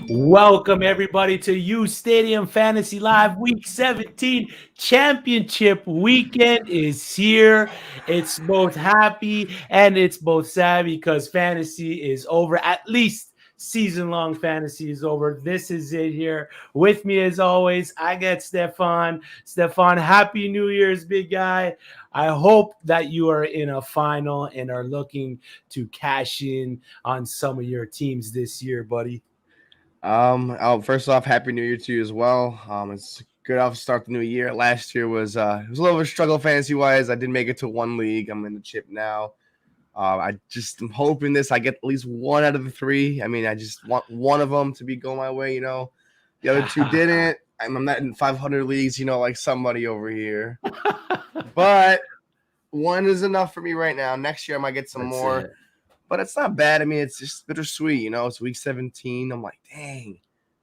Welcome everybody to uSTADIUM Fantasy Live Week 17 Championship Weekend is here. It's both happy and it's both sad because fantasy is over. At least season-long fantasy is over. This is it here. With me as always, I got Stefan. Stefan, happy New Year's, big guy. I hope that you are in a final and are looking to cash in on some of your teams this year, buddy. First off, Happy New Year to you as well. It's good off to start the new year. Last year was it was a little bit of a struggle fantasy wise. I did make it to one league. I'm in the chip now. I just am hoping I get at least one out of the three. I mean, I just want one of them to be going my way. The other two didn't. I'm not in 500 leagues. Like somebody over here, but one is enough for me right now. Next year I might get some more. But it's not bad. I mean, it's just bittersweet, It's week 17. I'm like, dang,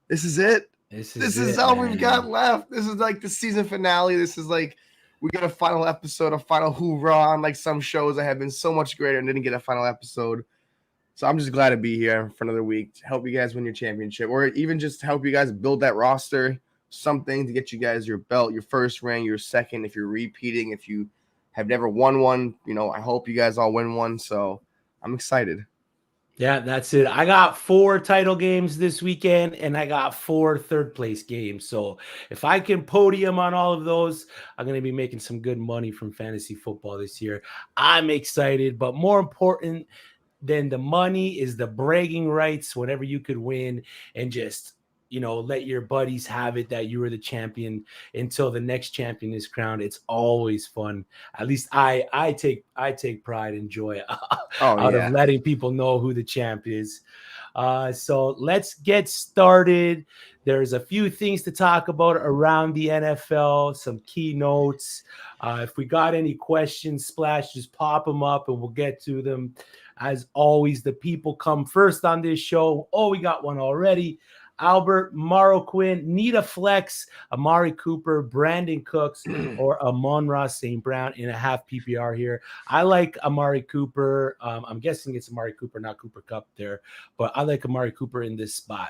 this is it. This is all we've got left. This is like the season finale. This is like we got a final episode, a final hoorah on like some shows that have been so much greater and didn't get a final episode. So I'm just glad to be here for another week to help you guys win your championship, or even just to help you guys build that roster, something to get you guys your belt, your first ring, your second. If you're repeating, if you have never won one, I hope you guys all win one. So I'm excited. Yeah, that's it. I got 4 title games this weekend, and I got 4 third-place games. So if I can podium on all of those, I'm going to be making some good money from fantasy football this year. I'm excited, but more important than the money is the bragging rights whenever you could win and just let your buddies have it that you were the champion until the next champion is crowned. It's always fun. At least I take pride and joy out of letting people know who the champ is. So let's get started. There's a few things to talk about around the NFL, some keynotes. If we got any questions, Splash, just pop them up and we'll get to them. As always, the people come first on this show. Oh, we got one already. Albert Marroquin, Nita Flex, Amari Cooper, Brandon Cooks, or Amon-Ra St. Brown in a half PPR here. I like Amari Cooper. I'm guessing it's Amari Cooper, not Cooper Kupp there, but I like Amari Cooper in this spot.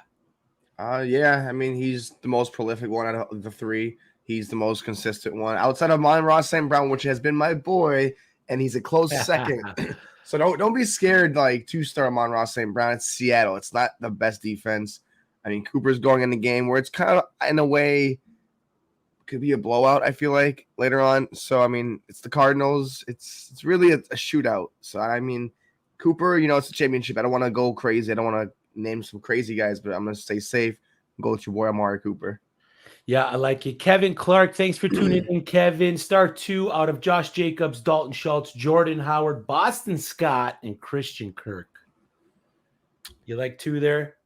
Yeah, I mean, he's the most prolific one out of the three. He's the most consistent one outside of Amon-Ra St. Brown, which has been my boy, and he's a close second. So don't be scared, like 2-star Amon-Ra St. Brown. It's Seattle. It's not the best defense. I mean, Cooper's going in the game where it's kind of, in a way, could be a blowout, I feel like, later on. So, I mean, it's the Cardinals. It's really a shootout. So, I mean, Cooper, it's a championship. I don't want to go crazy. I don't want to name some crazy guys, but I'm going to stay safe and go with your boy, Amari Cooper. Yeah, I like it. Kevin Clark, thanks for tuning in, Kevin. Start 2 out of Josh Jacobs, Dalton Schultz, Jordan Howard, Boston Scott, and Christian Kirk. You like 2 there?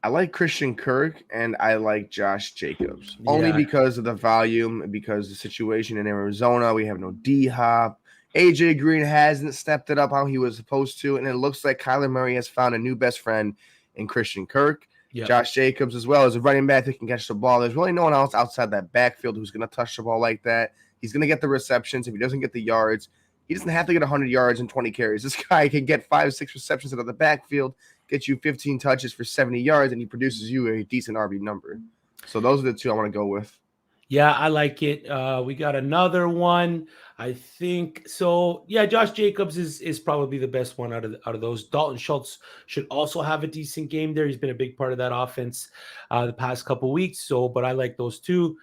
I like Christian Kirk and I like Josh Jacobs only because of the volume, because the situation in Arizona. We have no D-Hop. AJ Green hasn't stepped it up how he was supposed to, and it looks like Kyler Murray has found a new best friend in Christian Kirk. Yep. Josh Jacobs as well as a running back that can catch the ball. There's really no one else outside that backfield who's going to touch the ball like that. He's going to get the receptions. If he doesn't get the yards, he doesn't have to get 100 yards and 20 carries. This guy can get 5-6 receptions out of the backfield, get you 15 touches for 70 yards, and he produces you a decent RB number. So those are the 2 I want to go with. Yeah, I like it. We got another one, I think. So, yeah, Josh Jacobs is probably the best one out of those. Dalton Schultz should also have a decent game there. He's been a big part of that offense the past couple weeks. So, but I like those 2.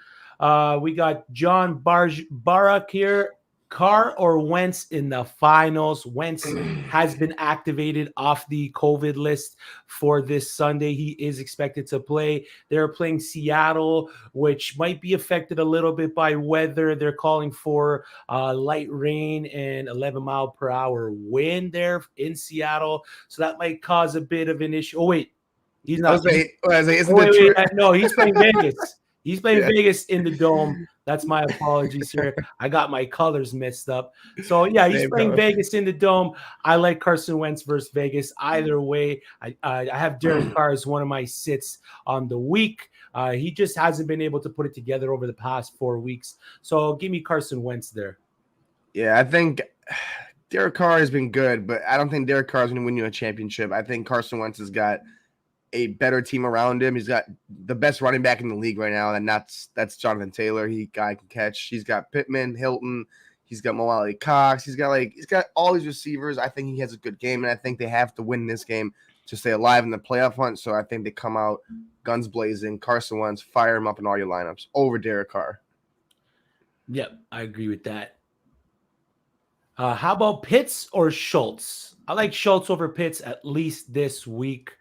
We got John Barak here. Carr or Wentz in the finals. Wentz has been activated off the COVID list for this Sunday. He is expected to play. They're playing Seattle, which might be affected a little bit by weather. They're calling for light rain and 11-mile-per-hour wind there in Seattle. So that might cause a bit of an issue. Oh, wait. He's not. No, he's playing Vegas. He's playing Vegas in the Dome. That's my apologies here. I got my colors messed up. So, yeah, he's playing Vegas in the Dome. I like Carson Wentz versus Vegas. Either way, I have Derek Carr as one of my sits on the week. He just hasn't been able to put it together over the past 4 weeks. So, give me Carson Wentz there. Yeah, I think Derek Carr has been good, but I don't think Derek Carr is going to win you a championship. I think Carson Wentz has got a better team around him. He's got the best running back in the league right now, and that's Jonathan Taylor. Guy can catch. He's got Pittman, Hilton. He's got Mo Alley Cox. He's got all these receivers. I think he has a good game, and I think they have to win this game to stay alive in the playoff hunt. So I think they come out guns blazing. Carson Wentz, fire him up in all your lineups over Derek Carr. Yep, I agree with that. How about Pitts or Schultz? I like Schultz over Pitts at least this week.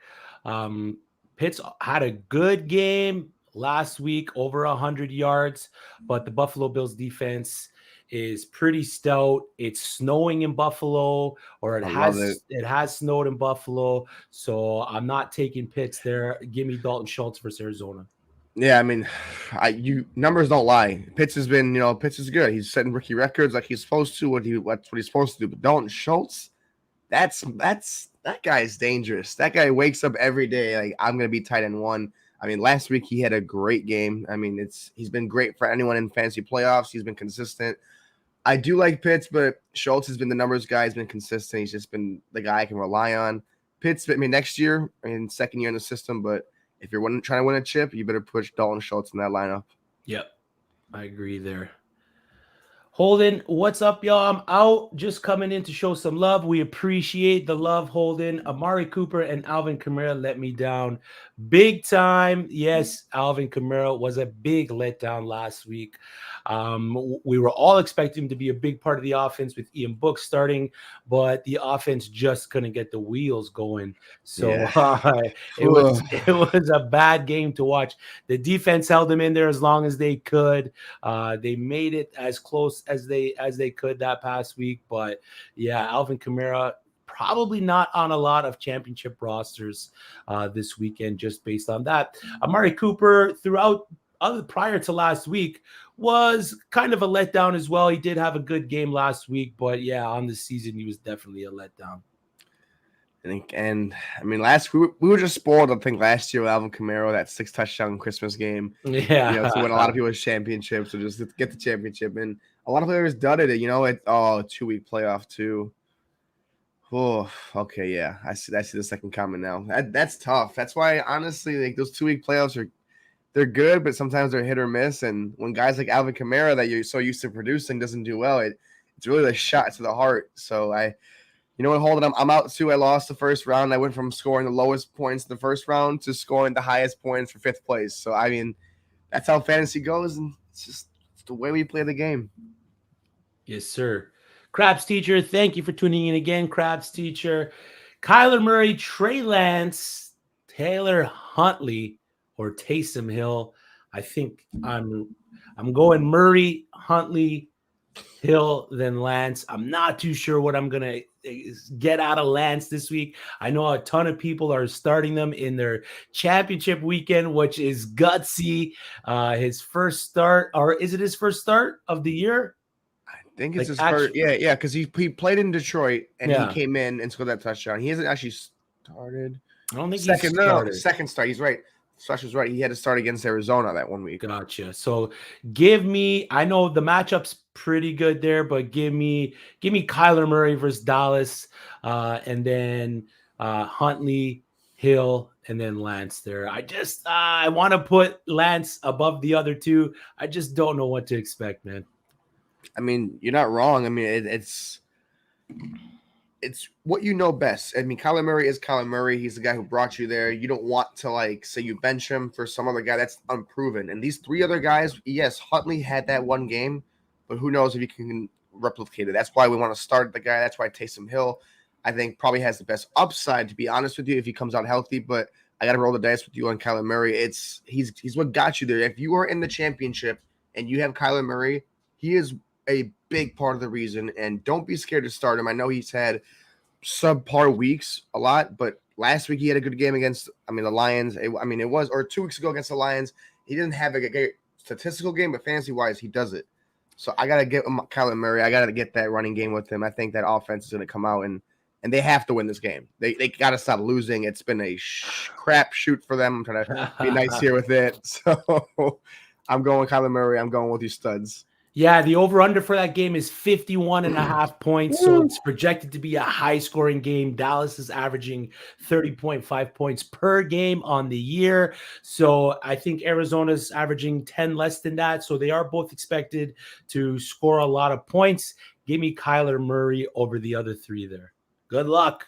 Pitts had a good game last week, over 100 yards, but the Buffalo Bills defense is pretty stout. It's snowing in Buffalo, or it has snowed in Buffalo, so I'm not taking Pitts there. Give me Dalton Schultz versus Arizona. Yeah, I mean, numbers don't lie. Pitts has been, Pitts is good. He's setting rookie records like he's supposed to. What he's supposed to do. But Dalton Schultz, that guy is dangerous. That guy wakes up every day like, I'm gonna be tight end one. I mean, last week he had a great game. I mean, he's been great for anyone in fantasy playoffs. He's been consistent. I do like Pitts, but Schultz has been the numbers guy. He's been consistent. He's just been the guy I can rely on. Pitts, I mean, next year and second year in the system, but if you're trying to win a chip, you better push Dalton Schultz in that lineup. Yep, I agree there. Holden, what's up, y'all? I'm out, just coming in to show some love. We appreciate the love, Holden. Amari Cooper and Alvin Kamara let me down big time. Yes, Alvin Kamara was a big letdown last week. We were all expecting him to be a big part of the offense with Ian Book starting, but the offense just couldn't get the wheels going. So it was a bad game to watch. The defense held him in there as long as they could. They made it as close as they could that past week. But yeah, Alvin Kamara probably not on a lot of championship rosters this weekend, just based on that. Amari Cooper prior to last week was kind of a letdown as well. He did have a good game last week, but yeah, on the season, he was definitely a letdown. I mean, we were just spoiled, I think, last year with Alvin Kamara, that 6 touchdown Christmas game. Yeah. To win a lot of people's championships, so just to get the championship. And a lot of players dudded it, a 2-week playoff too. Oh, okay, yeah. I see the second comment now. That's tough. That's why, honestly, those 2-week playoffs they're good, but sometimes they're hit or miss. And when guys like Alvin Kamara that you're so used to producing doesn't do well, it's really a shot to the heart. So Holden, I'm out too. I lost the first round. I went from scoring the lowest points in the first round to scoring the highest points for 5th place. So, I mean, that's how fantasy goes, and it's the way we play the game. Yes, sir. Krabs Teacher, thank you for tuning in again, Krabs Teacher. Kyler Murray, Trey Lance, Taylor Huntley, or Taysom Hill. I think I'm going Murray, Huntley, Hill, then Lance. I'm not too sure what I'm going to get out of Lance this week. I know a ton of people are starting them in their championship weekend, which is gutsy. His first start, or is it his first start of the year? I think it's his first. Yeah, because he played in Detroit and he came in and scored that touchdown. He hasn't actually started. I don't think second start. He's right. Sasha's right. He had to start against Arizona that 1 week. Gotcha. So I know the matchup's pretty good there, but give me Kyler Murray versus Dallas, and then Huntley, Hill, and then Lance there. I want to put Lance above the other two. I just don't know what to expect, man. I mean, you're not wrong. I mean, it's what you know best. I mean, Kyler Murray is Kyler Murray. He's the guy who brought you there. You don't want to, say you bench him for some other guy that's unproven. And these 3 other guys, yes, Huntley had that one game, but who knows if he can replicate it. That's why we want to start the guy. That's why Taysom Hill, I think, probably has the best upside, to be honest with you, if he comes out healthy. But I got to roll the dice with you on Kyler Murray. He's what got you there. If you are in the championship and you have Kyler Murray, he is a big part of the reason, and don't be scared to start him. I know he's had subpar weeks a lot, but last week he had a good game against, the Lions. Or 2 weeks ago against the Lions. He didn't have a great statistical game, but fantasy-wise, he does it. So I got to get Kyler Murray. I got to get that running game with him. I think that offense is going to come out, and they have to win this game. They got to stop losing. It's been a crap shoot for them. I'm trying to be nice here with it. So I'm going Kyler Murray. I'm going with you studs. Yeah, the over-under for that game is 51.5 points, so Woo. it's projected to be a high-scoring game. Dallas is averaging 30.5 points per game on the year, so I think Arizona's averaging 10 less than that, so they are both expected to score a lot of points. Give me Kyler Murray over the other three there. Good luck.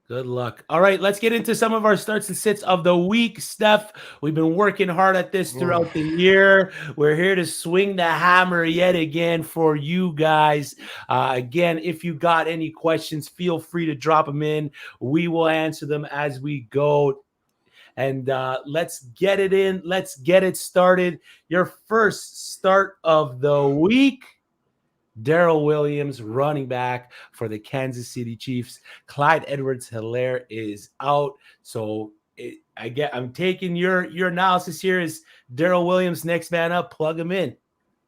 Good luck. All right, let's get into some of our starts and sits of the week, Steph. We've been working hard at this throughout the year. We're here to swing the hammer yet again for you guys. Again, if you got any questions, feel free to drop them in. We will answer them as we go. And let's get it in. Let's get it started. Your first start of the week. Daryl Williams, running back for the Kansas City Chiefs. Clyde Edwards-Helaire is out. So I'm taking your analysis here is Daryl Williams, next man up, plug him in.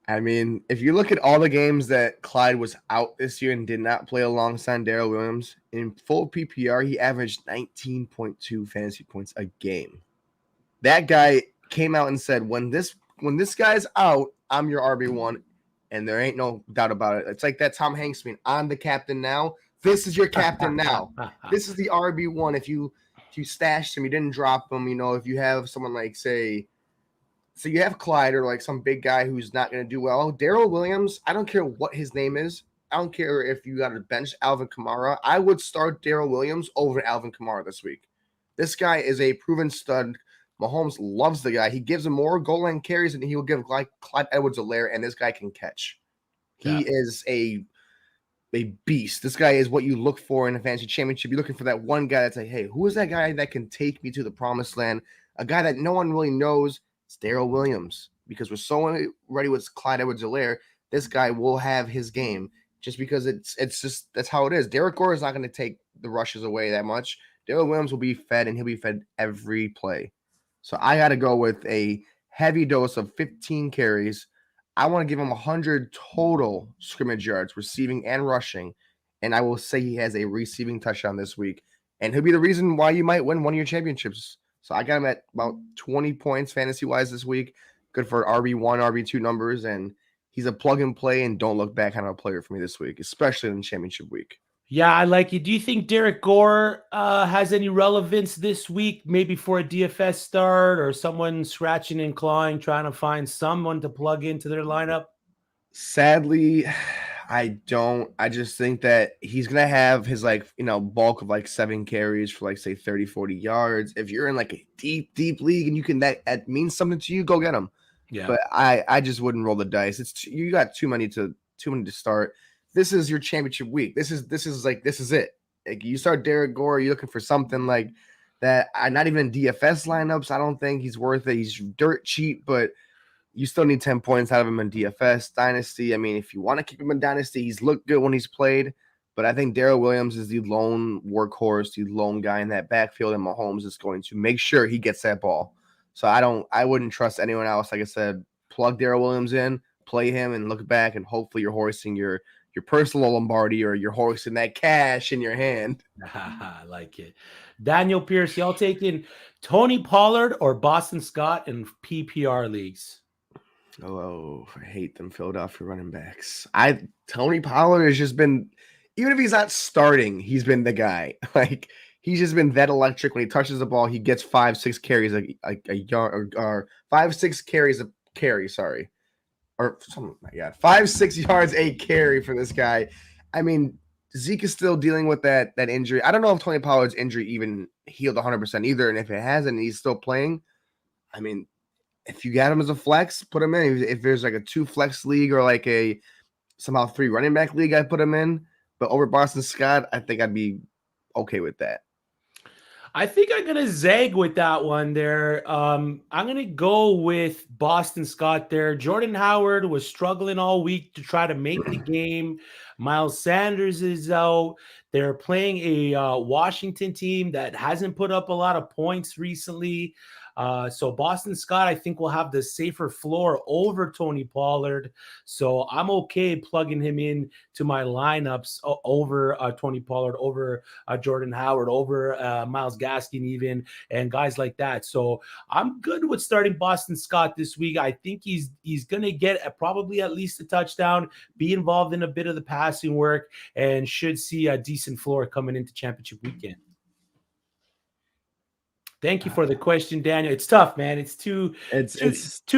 I mean, if you look at all the games that Clyde was out this year and did not play alongside Daryl Williams, in full PPR, he averaged 19.2 fantasy points a game. That guy came out and said, when this guy's out, I'm your RB1. And there ain't no doubt about it. It's like that Tom Hanks meme. I'm the captain now. This is your captain now. This is the RB1. If you stashed him, you didn't drop him. If you have someone like, say you have Clyde or like some big guy who's not going to do well. Daryl Williams, I don't care what his name is. I don't care if you got to bench Alvin Kamara. I would start Daryl Williams over Alvin Kamara this week. This guy is a proven stud. Mahomes loves the guy. He gives him more goal line carries than he will give Clyde Edwards-Helaire, and this guy can catch. He is a beast. This guy is what you look for in a fantasy championship. You're looking for that one guy that's like, hey, who is that guy that can take me to the promised land? A guy that no one really knows. It's Daryl Williams, because we're so ready with Clyde Edwards-Helaire. This guy will have his game just because it's just that's how it is. Derek Gore is not going to take the rushes away that much. Daryl Williams will be fed, and he'll be fed every play. So I got to go with a heavy dose of 15 carries. I want to give him 100 total scrimmage yards, receiving and rushing. And I will say he has a receiving touchdown this week. And he'll be the reason why you might win one of your championships. So I got him at about 20 points fantasy-wise this week. Good for RB1, RB2 numbers. And he's a plug-and-play and don't-look-back kind of a player for me this week, especially in championship week. Yeah, I like it. Do you think Derek Gore has any relevance this week, maybe for a DFS start or someone scratching and clawing, trying to find someone to plug into their lineup? Sadly, I don't. I just think that he's going to have his bulk of 7 carries for say 30, 40 yards. If you're in a deep league and that means something to you, go get him. Yeah. But I just wouldn't roll the dice. You got too many to start. This is your championship week. This is it. You start Derek Gore, you're looking for something like that. Not even in DFS lineups. I don't think he's worth it. He's dirt cheap, but you still need 10 points out of him in DFS. Dynasty, I mean, if you want to keep him in Dynasty, he's looked good when he's played. But I think Daryl Williams is the lone workhorse, the lone guy in that backfield, and Mahomes is going to make sure he gets that ball. So I wouldn't trust anyone else. Like I said, plug Daryl Williams in, play him, and look back, and hopefully you're hoisting your personal Lombardi or you're hoisting that cash in your hand. I like it. Daniel Pierce, y'all taking Tony Pollard or Boston Scott in PPR leagues? Oh, I hate them Philadelphia running backs. Tony Pollard has just been, even if he's not starting, he's been the guy. He's just been that electric. When he touches the ball, he gets 5-6 carries a yard or 5-6 carries a carry. Sorry. Or something like that. 5-6 yards a carry for this guy. I mean, Zeke is still dealing with that injury. I don't know if Tony Pollard's injury even healed 100% either. And if it hasn't, and he's still playing. I mean, if you got him as a flex, put him in. If there's a 2 flex league or a somehow 3 running back league, I put him in. But over Boston Scott, I think I'd be okay with that. I think I'm going to zag with that one there. I'm going to go with Boston Scott there. Jordan Howard was struggling all week to try to make the game. Miles Sanders is out. They're playing a Washington team that hasn't put up a lot of points recently. So Boston Scott, I think, will have the safer floor over Tony Pollard. So I'm okay plugging him in to my lineups over Tony Pollard, over Jordan Howard, over Myles Gaskin even, and guys like that. So I'm good with starting Boston Scott this week. I think he's going to get probably at least a touchdown, be involved in a bit of the passing work, and should see a decent floor coming into championship weekend. Thank you for the question, Daniel. It's tough, man. It's two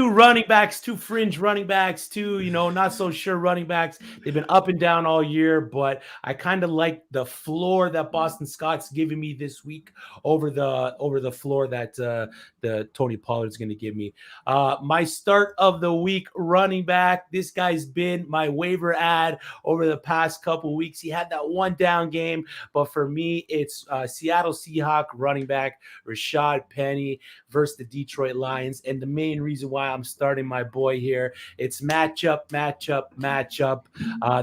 running backs, two fringe running backs, two, not so sure running backs. They've been up and down all year, but I kind of like the floor that Boston Scott's giving me this week over the floor that the Tony Pollard's going to give me. My start of the week running back. This guy's been my waiver ad over the past couple weeks. He had that one down game, but for me, it's Seattle Seahawks running back Rashad Penny versus the Detroit Lions. And the main reason why I'm starting my boy here, it's matchup.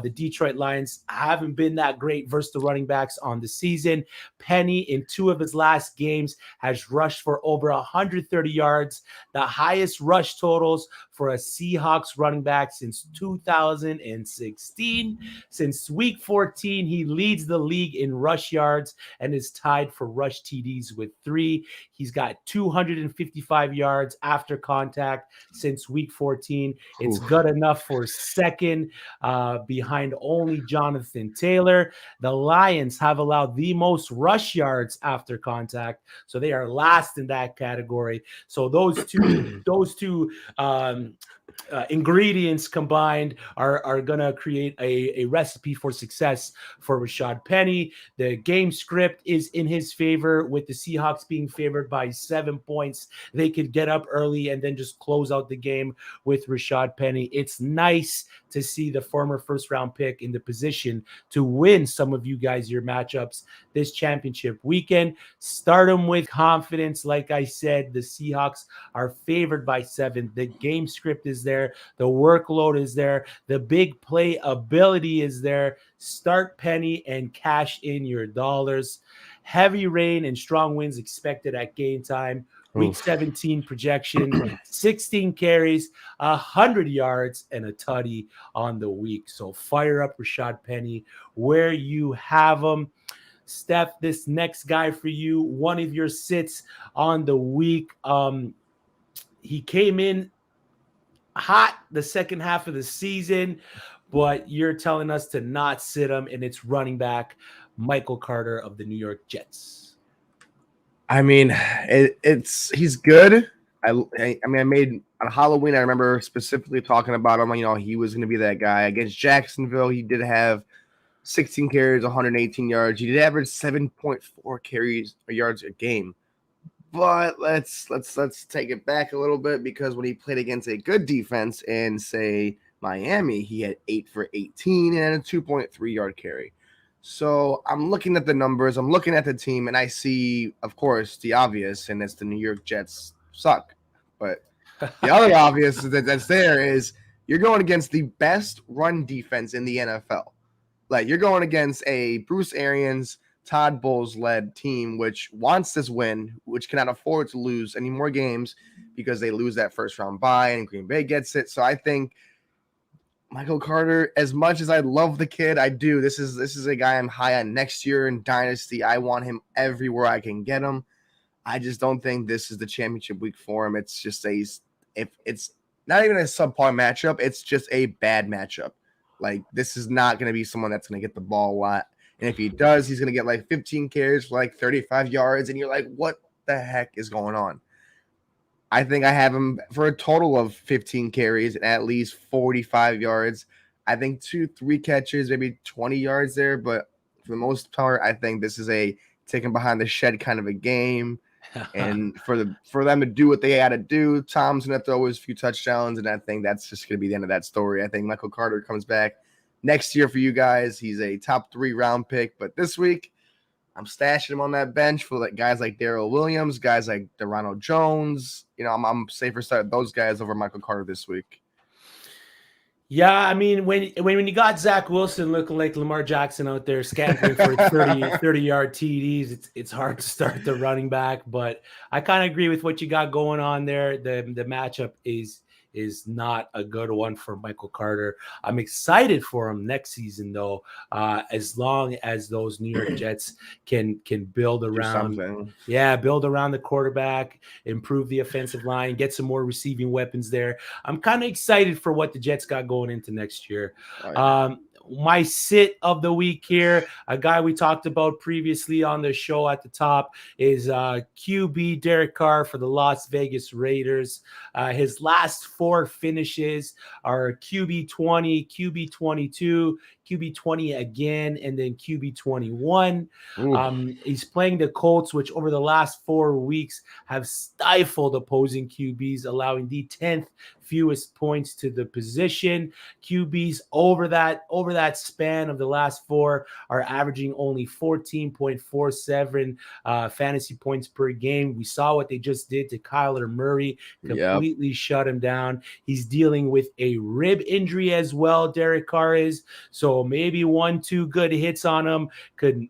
The Detroit Lions haven't been that great versus the running backs on the season. Penny, in 2 of his last games, has rushed for over 130 yards, the highest rush totals for a Seahawks running back since 2016. Since week 14, he leads the league in rush yards and is tied for rush TDs with 3. He's got 255 yards after contact since week 14. It's good enough for second behind only Jonathan Taylor. The Lions have allowed the most rush yards after contact, so they are last in that category. So those two ingredients combined are going to create a recipe for success for Rashad Penny. The game script is in his favor, with the Seahawks being favored by 7 points. They could get up early and then just close out the game with Rashad Penny. It's nice to see the former first-round pick in the position to win some of you guys your matchups this championship weekend. Start them with confidence. Like I said, the Seahawks are favored by 7. The game script is there. The workload is there. The big play ability is there. Start Penny and cash in your dollars. Heavy rain and strong winds expected at game time. Week 17 projection, 16 carries, 100 yards, and a tutty on the week. So fire up Rashad Penny where you have him. Steph, this next guy for you, one of your sits on the week. He came in hot the second half of the season, but you're telling us to not sit him, and it's running back Michael Carter of the New York Jets. I mean, he's good. I made on Halloween, I remember specifically talking about him. He was going to be that guy against Jacksonville. He did have 16 carries, 118 yards. He did average 7.4 yards a game. But let's take it back a little bit, because when he played against a good defense in, say, Miami, he had 8 for 18 and a 2.3 yard carry. So I'm looking at the numbers, I'm looking at the team, and I see, of course, the obvious, and it's the New York Jets suck. But the other obvious that's there is you're going against the best run defense in the NFL. Like, you're going against a Bruce Arians, Todd Bowles-led team, which wants this win, which cannot afford to lose any more games because they lose that first-round bye, and Green Bay gets it. So I think Michael Carter, as much as I love the kid, I do. This is a guy I'm high on next year in Dynasty. I want him everywhere I can get him. I just don't think this is the championship week for him. It's just if it's not even a subpar matchup, it's just a bad matchup. Like, this is not going to be someone that's going to get the ball a lot. And if he does, he's going to get like 15 carries for like 35 yards. And you're like, what the heck is going on? I think I have him for a total of 15 carries and at least 45 yards. I think 2-3 catches, maybe 20 yards there. But for the most part, I think this is a taken behind the shed kind of a game. And for them to do what they had to do, Tom's going to throw his few touchdowns. And I think that's just going to be the end of that story. I think Michael Carter comes back next year for you guys. He's a top 3 round pick. But this week, I'm stashing him on that bench for guys like Daryl Williams, guys like Ronald Jones. I'm safer start those guys over Michael Carter this week. Yeah, I mean, when you got Zach Wilson looking like Lamar Jackson out there scampering for 30-yard TDs, it's hard to start the running back. But I kind of agree with what you got going on there. The matchup is not a good one for Michael Carter. I'm excited for him next season, though, as long as those New York Jets can build Do around. something. Yeah, build around the quarterback, improve the offensive line, get some more receiving weapons there. I'm kind of excited for what the Jets got going into next year. Oh, yeah. My sit of the week here, a guy we talked about previously on the show at the top, is QB Derek Carr for the Las Vegas Raiders. His last 4 finishes are QB 20, QB 22, QB 20 again, and then QB 21. He's playing the Colts, which over the last 4 weeks have stifled opposing QBs, allowing the 10th fewest points to the position. QBs over that span of the last 4 are averaging only 14.47 fantasy points per game. We saw what they just did to Kyler Murray, completely shut him down. He's dealing with a rib injury as well, Derek Carr is. So maybe 1-2 good hits on him could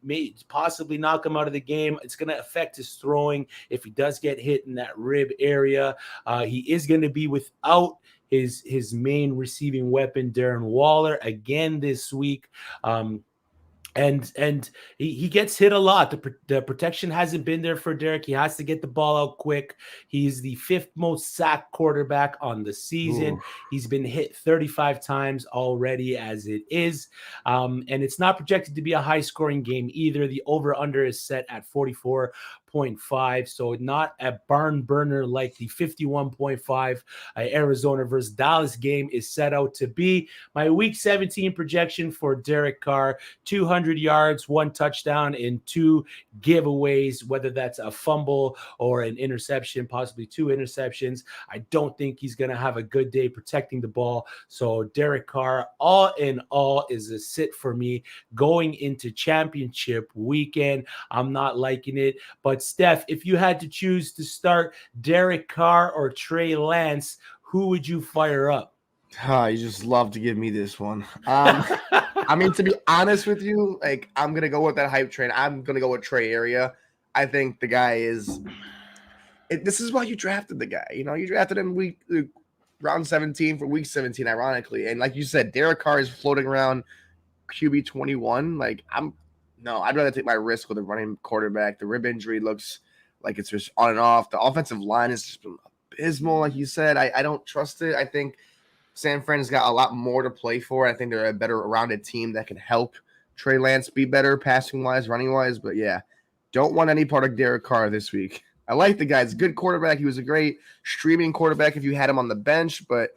possibly knock him out of the game. It's going to affect his throwing if he does get hit in that rib area. He is going to be without his main receiving weapon, Darren Waller, again this week. And he gets hit a lot. The protection hasn't been there for Derek. He has to get the ball out quick. He's the 5th most sacked quarterback on the season. He's been hit 35 times already as it is. And it's not projected to be a high-scoring game either. The over-under is set at 44.5, so not a barn burner like the 51.5 Arizona versus Dallas game is set out to be. My Week 17 projection for Derek Carr, 200 yards, 1 touchdown, and 2 giveaways, whether that's a fumble or an interception, possibly 2 interceptions. I don't think he's going to have a good day protecting the ball. So Derek Carr, all in all, is a sit for me going into championship weekend. I'm not liking it. But Steph, if you had to choose to start Derek Carr or Trey Lance, who would you fire up? You just love to give me this one. I mean, to be honest with you, like, I'm going to go with that hype train. I'm going to go with Trey area. I think the guy is this is why you drafted the guy. You know, you drafted him round 17 for week 17, ironically. And like you said, Derek Carr is floating around QB 21. Like, I'd rather take my risk with a running quarterback. The rib injury looks like it's just on and off. The offensive line is just abysmal, like you said. I don't trust it. I think San Fran's got a lot more to play for. I think they're a better rounded team that can help Trey Lance be better passing-wise, running-wise. But, yeah, don't want any part of Derek Carr this week. I like the guy. He's a good quarterback. He was a great streaming quarterback if you had him on the bench. But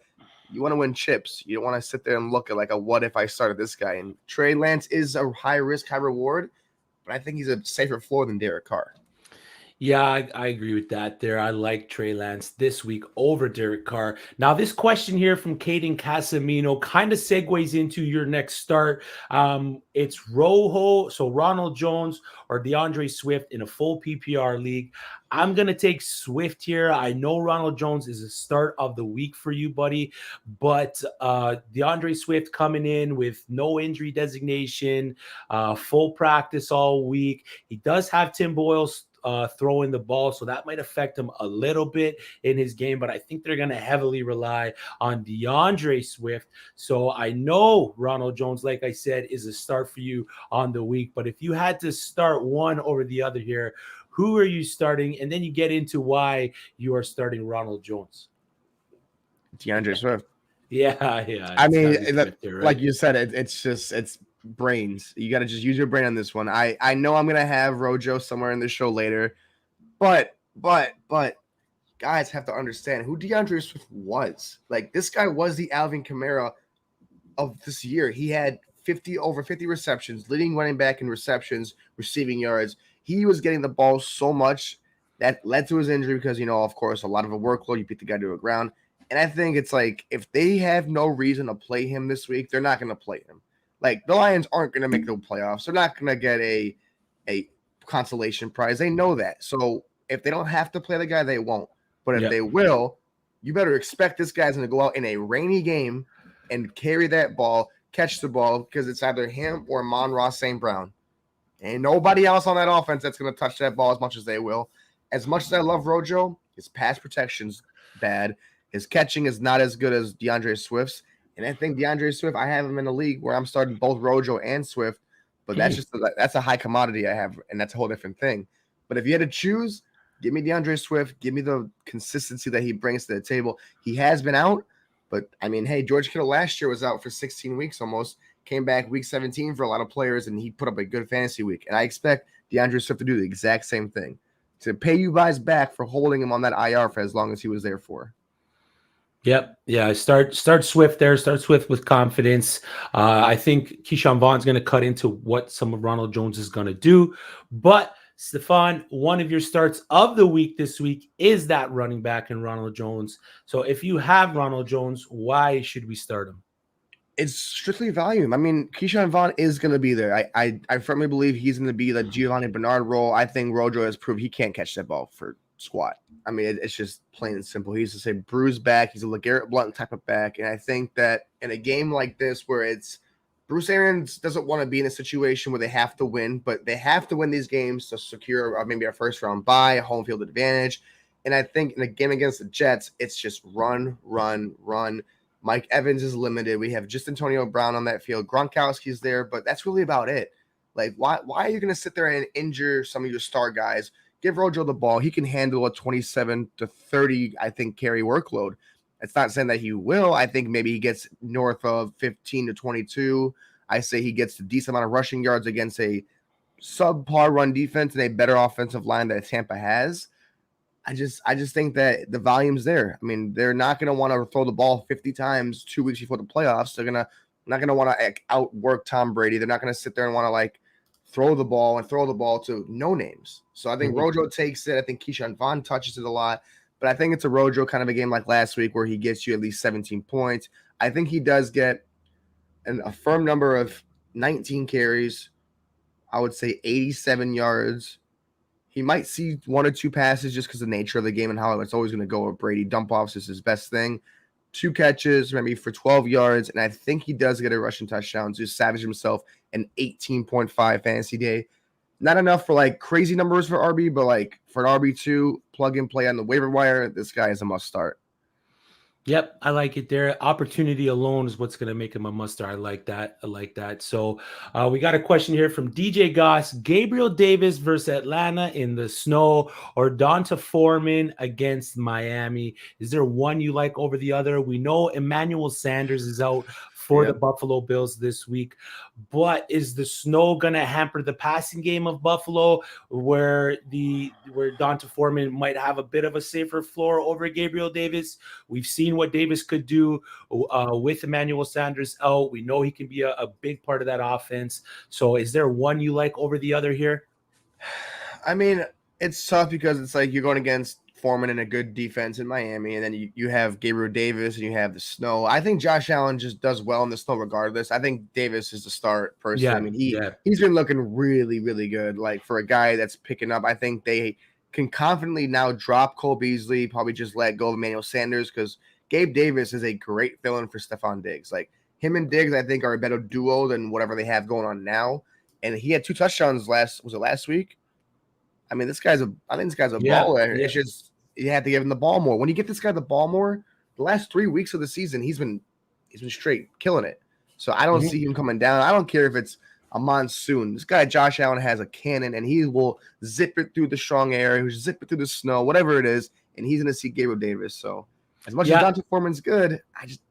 you want to win chips. You don't want to sit there and look at like a what if I started this guy. And Trey Lance is a high risk, high reward. But I think he's a safer floor than Derek Carr. Yeah, I agree with that there. I like Trey Lance this week over Derek Carr. Now, this question here from Caden Casamino kind of segues into your next start. It's Rojo, so Ronald Jones or DeAndre Swift in a full PPR league. I'm going to take Swift here. I know Ronald Jones is a start of the week for you, buddy, but DeAndre Swift coming in with no injury designation, full practice all week. He does have Tim Boyle's throwing the ball, so that might affect him a little bit in his game, but I think they're going to heavily rely on DeAndre Swift. So I know Ronald Jones, like I said, is a start for you on the week, but if you had to start one over the other here, who are you starting? And then you get into why you are starting Ronald Jones. DeAndre Swift. Yeah. I mean, like you said, it's brains. You got to just use your brain on this one. I know I'm gonna have Rojo somewhere in the show later, but guys have to understand who DeAndre Swift was. Like, this guy was the Alvin Kamara of this year. He had over 50 receptions, leading running back in receptions, receiving yards. He was getting the ball so much that led to his injury because, of course, a lot of a workload. You beat the guy to the ground. And I think it's like, if they have no reason to play him this week, they're not going to play him. Like, the Lions aren't going to make the playoffs. They're not going to get a consolation prize. They know that. So if they don't have to play the guy, they won't. But if they will, you better expect this guy's going to go out in a rainy game and carry that ball, catch the ball, because it's either him or Amon-Ra St. Brown. Ain't nobody else on that offense that's going to touch that ball as much as they will. As much as I love Rojo, his pass protection's bad. His catching is not as good as DeAndre Swift's. And I think DeAndre Swift, I have him in a league where I'm starting both Rojo and Swift, but that's a high commodity I have, and that's a whole different thing. But if you had to choose, give me DeAndre Swift. Give me the consistency that he brings to the table. He has been out, but I mean, hey, George Kittle last year was out for 16 weeks almost. Came back week 17 for a lot of players, and he put up a good fantasy week. And I expect DeAndre Swift to do the exact same thing, to pay you guys back for holding him on that IR for as long as he was there for. Yep. Yeah. Start Swift there. Start Swift with confidence. I think Keyshawn Vaughn's going to cut into what some of Ronald Jones is going to do. But Stefan, one of your starts of the week this week is that running back in Ronald Jones. So if you have Ronald Jones, why should we start him? It's strictly volume. I mean, Keyshawn Vaughn is going to be there. I firmly believe he's going to be the Giovanni Bernard role. I think Rojo has proved he can't catch that ball for squat. I mean, it's just plain and simple. He used to say bruised back. He's a LeGarrette Blount type of back. And I think that in a game like this where it's Bruce Arians doesn't want to be in a situation where they have to win, but they have to win these games to secure maybe a first-round bye, a home field advantage. And I think in a game against the Jets, it's just run. Mike Evans is limited. We have just Antonio Brown on that field. Gronkowski's there, but that's really about it. Like, why are you going to sit there and injure some of your star guys? Give Rojo the ball. He can handle a 27 to 30, I think, carry workload. It's not saying that he will. I think maybe he gets north of 15 to 22. I say he gets a decent amount of rushing yards against a subpar run defense and a better offensive line that Tampa has. I just think that the volume's there. I mean, they're not going to want to throw the ball 50 times 2 weeks before the playoffs. They're not going to want to outwork Tom Brady. They're not going to sit there and want to like throw the ball to no names. So I think Rojo takes it. I think Keyshawn Vaughn touches it a lot. But I think it's a Rojo kind of a game like last week where he gets you at least 17 points. I think he does get a firm number of 19 carries. I would say 87 yards. He might see 1 or 2 passes just because of the nature of the game and how it's always going to go with Brady. Dump offs is his best thing. 2 catches, maybe for 12 yards. And I think he does get a rushing touchdown to savage himself an 18.5 fantasy day. Not enough for like crazy numbers for RB, but like for an RB2, plug and play on the waiver wire, this guy is a must start. Yep, I like it there. Opportunity alone is what's going to make him a must start. I like that. So we got a question here from DJ Goss. Gabriel Davis versus Atlanta in the snow or Donta Foreman against Miami. Is there one you like over the other? We know Emmanuel Sanders is out for the Buffalo Bills this week, but is the snow going to hamper the passing game of Buffalo where Donta Foreman might have a bit of a safer floor over Gabriel Davis? We've seen what Davis could do with Emmanuel Sanders out. We know he can be a big part of that offense. So is there one you like over the other here? I mean, it's tough because it's like you're going against Foreman in a good defense in Miami, and then you have Gabriel Davis and you have the snow. I think Josh Allen just does well in the snow regardless. I think Davis is the start personally. Yeah, I mean, he's been looking really, really good. Like for a guy that's picking up, I think they can confidently now drop Cole Beasley, probably just let go of Emmanuel Sanders because Gabe Davis is a great fill-in for Stephon Diggs. Like him and Diggs, I think, are a better duo than whatever they have going on now. And he had 2 touchdowns last week? I mean, I think this guy's a baller. Yeah. It's just you have to give him the ball more. When you get this guy the ball more, the last 3 weeks of the season, he's been straight killing it. So I don't see him coming down. I don't care if it's a monsoon. This guy, Josh Allen, has a cannon, and he will zip it through the strong air, he'll zip it through the snow, whatever it is, and he's going to see Gabriel Davis. So as much as Donta Foreman's good,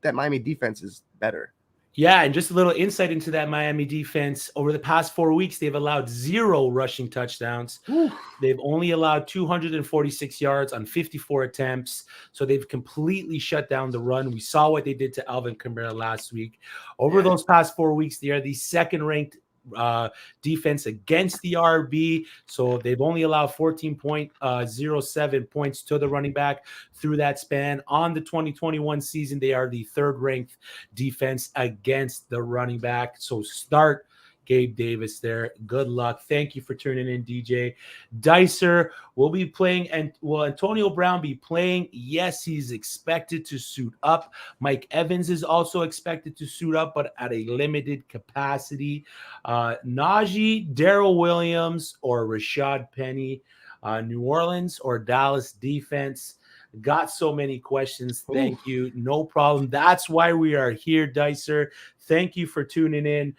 that Miami defense is better. Yeah, and just a little insight into that Miami defense. Over the past 4 weeks, they've allowed 0 rushing touchdowns. Whew. They've only allowed 246 yards on 54 attempts. So they've completely shut down the run. We saw what they did to Alvin Kamara last week. Over those past 4 weeks, they are the second-ranked defense against the RB. So they've only allowed 14.07 points to the running back through that span. On the 2021 season, they are the 3rd-ranked defense against the running back. So start Gabe Davis there. Good luck. Thank you for tuning in, DJ. Dicer will be playing, and will Antonio Brown be playing? Yes, he's expected to suit up. Mike Evans is also expected to suit up, but at a limited capacity. Najee, Daryl Williams, or Rashad Penny, New Orleans or Dallas defense. Got so many questions. Thank you. No problem. That's why we are here, Dicer. Thank you for tuning in.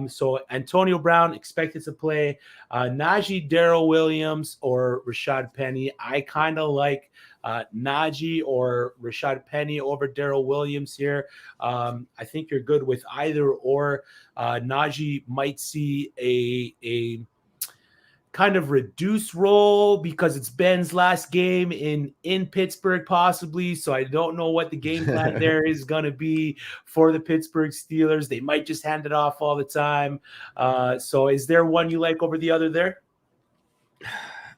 So Antonio Brown expected to play. Najee, Daryl Williams, or Rashad Penny. I kind of like Najee or Rashad Penny over Daryl Williams here. I think you're good with either or. Najee might see a kind of reduced role because it's Ben's last game in Pittsburgh, possibly. So I don't know what the game plan there is going to be for the Pittsburgh Steelers. They might just hand it off all the time. So is there one you like over the other there?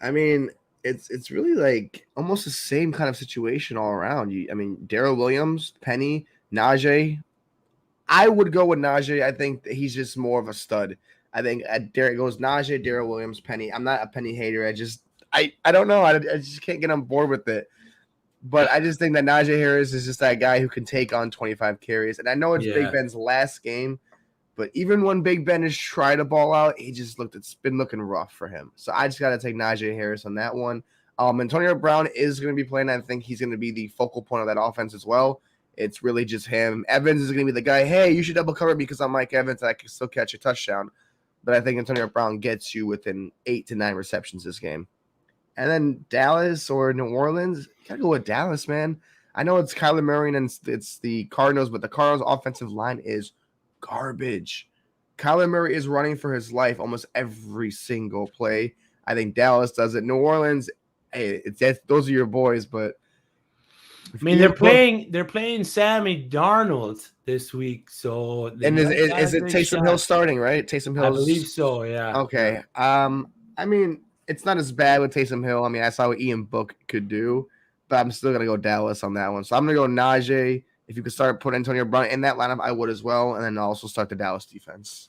I mean, it's really like almost the same kind of situation all around. Daryl Williams, Penny, Najee. I would go with Najee. I think that he's just more of a stud. I think there it goes Najee, Daryl Williams, Penny. I'm not a Penny hater. I don't know. I just can't get on board with it. But I just think that Najee Harris is just that guy who can take on 25 carries. And I know it's Big Ben's last game, but even when Big Ben has tried to ball out, it's been looking rough for him. So I just got to take Najee Harris on that one. Antonio Brown is going to be playing. I think he's going to be the focal point of that offense as well. It's really just him. Evans is going to be the guy, hey, you should double cover me because I'm Mike Evans and I can still catch a touchdown. But I think Antonio Brown gets you within 8 to 9 receptions this game. And then Dallas or New Orleans, you got to go with Dallas, man. I know it's Kyler Murray and it's the Cardinals, but the Cardinals' offensive line is garbage. Kyler Murray is running for his life almost every single play. I think Dallas does it. New Orleans, hey, those are your boys, but they're playing Sammy Darnold this week, so is it Taysom Hill starting, right? Taysom Hill, I believe so. Yeah. Okay. It's not as bad with Taysom Hill. I saw what Ian Book could do, but I'm still gonna go Dallas on that one. So I'm gonna go Najee. If you could start putting Antonio Brown in that lineup, I would as well, and then also start the Dallas defense.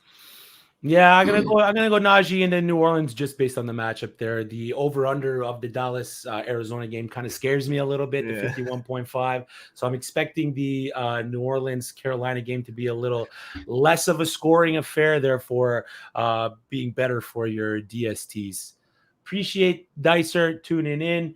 Yeah, I'm gonna go Najee and then New Orleans just based on the matchup there. The over/under of the Dallas Arizona game kind of scares me a little bit, the 51.5. So I'm expecting the New Orleans Carolina game to be a little less of a scoring affair, therefore being better for your DSTs. Appreciate Dicer tuning in.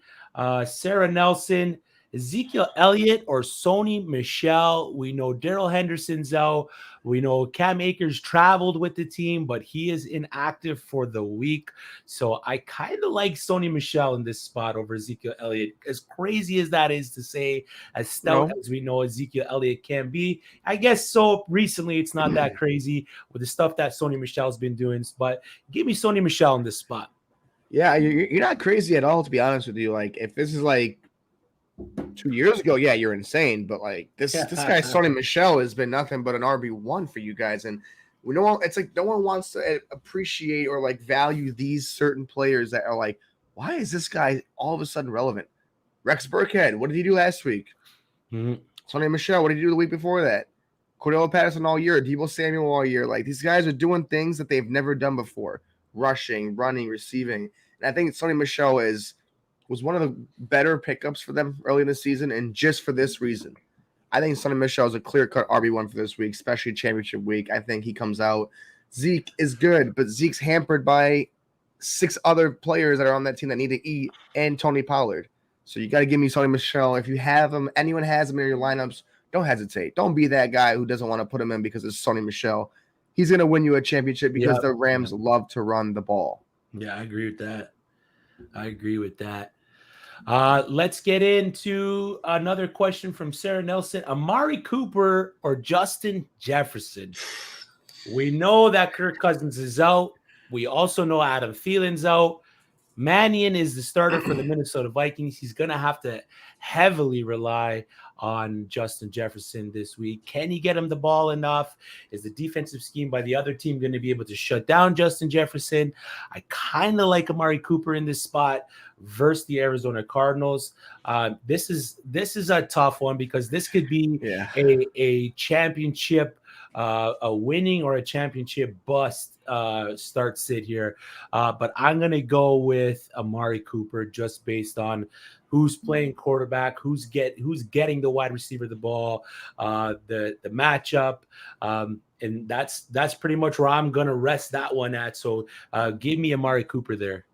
Sarah Nelson, Ezekiel Elliott or Sonia Michelle. We know Darrell Henderson's out. We know Cam Akers traveled with the team, but he is inactive for the week. So I kind of like Sonia Michelle in this spot over Ezekiel Elliott. As crazy as that is to say, as stout as we know Ezekiel Elliott can be, I guess so recently it's not that crazy with the stuff that Sonia Michelle's been doing. But give me Sonia Michelle in this spot. Yeah, you're not crazy at all, to be honest with you. Like, if this is like 2 years ago, yeah, you're insane. But like this guy, Sonia Michelle, has been nothing but an RB1 for you guys. And it's like no one wants to appreciate or like value these certain players that are like, why is this guy all of a sudden relevant? Rex Burkhead, what did he do last week? Sonia Michelle, what did he do the week before that? Cordell Patterson all year, Deebo Samuel all year. Like, these guys are doing things that they've never done before. Rushing, running, receiving. And I think Sonia Michelle was one of the better pickups for them early in the season, and just for this reason. I think Sonia Michelle is a clear-cut RB1 for this week, especially championship week. I think he comes out. Zeke is good, but Zeke's hampered by 6 other players that are on that team that need to eat, and Tony Pollard. So you got to give me Sonia Michelle. If you have him, anyone has him in your lineups, don't hesitate. Don't be that guy who doesn't want to put him in because it's Sonia Michelle. He's going to win you a championship because the Rams love to run the ball. Yeah, I agree with that. Let's get into another question from Sarah Nelson. Amari Cooper or Justin Jefferson? We know that Kirk Cousins is out. We also know Adam Thielen's out. Mannion is the starter for the Minnesota Vikings. He's going to have to heavily rely on Justin Jefferson this week. Can he get him the ball enough? Is the defensive scheme by the other team going to be able to shut down Justin Jefferson? I kind of like Amari Cooper in this spot versus the Arizona Cardinals. This is a tough one because this could be a championship a winning or a championship bust start sit here. But I'm going to go with Amari Cooper just based on who's playing quarterback, who's getting the wide receiver the ball, the matchup. And that's pretty much where I'm going to rest that one at. So give me Amari Cooper there.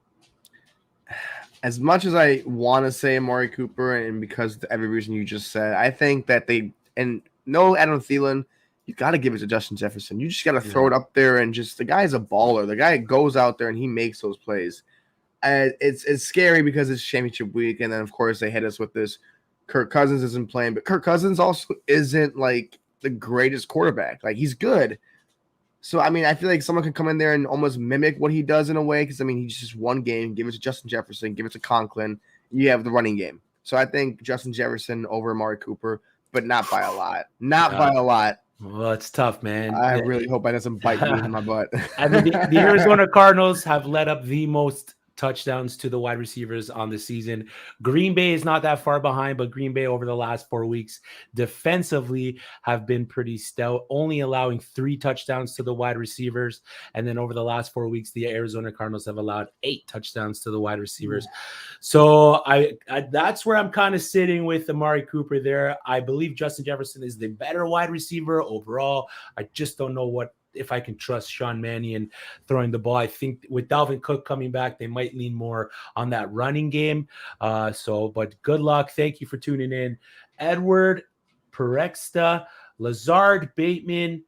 As much as I want to say Amari Cooper, and because of every reason you just said, I think that no Adam Thielen, you got to give it to Justin Jefferson. You just got to throw it up there, and just the guy's a baller. The guy goes out there and he makes those plays. It's scary because it's championship week, and then of course they hit us with this. Kirk Cousins isn't playing, but Kirk Cousins also isn't like the greatest quarterback. Like, he's good. So, I mean, I feel like someone can come in there and almost mimic what he does in a way because, I mean, he's just one game. Give it to Justin Jefferson. Give it to Conklin. You have the running game. So, I think Justin Jefferson over Amari Cooper, but not by a lot. By a lot. Well, it's tough, man. I really hope that doesn't bite me in my butt. I mean, the Arizona Cardinals have led up the most touchdowns to the wide receivers on the season. Green Bay is not that far behind, but Green Bay over the last 4 weeks defensively have been pretty stout, only allowing 3 touchdowns to the wide receivers. And then over the last 4 weeks, the Arizona Cardinals have allowed 8 touchdowns to the wide receivers. So I that's where I'm kind of sitting with Amari Cooper there. I believe Justin Jefferson is the better wide receiver overall. I just don't know if I can trust Sean Mannion throwing the ball. I think with Dalvin Cook coming back, they might lean more on that running game. But good luck. Thank you for tuning in. Edward, Perexta, Lazard Bateman,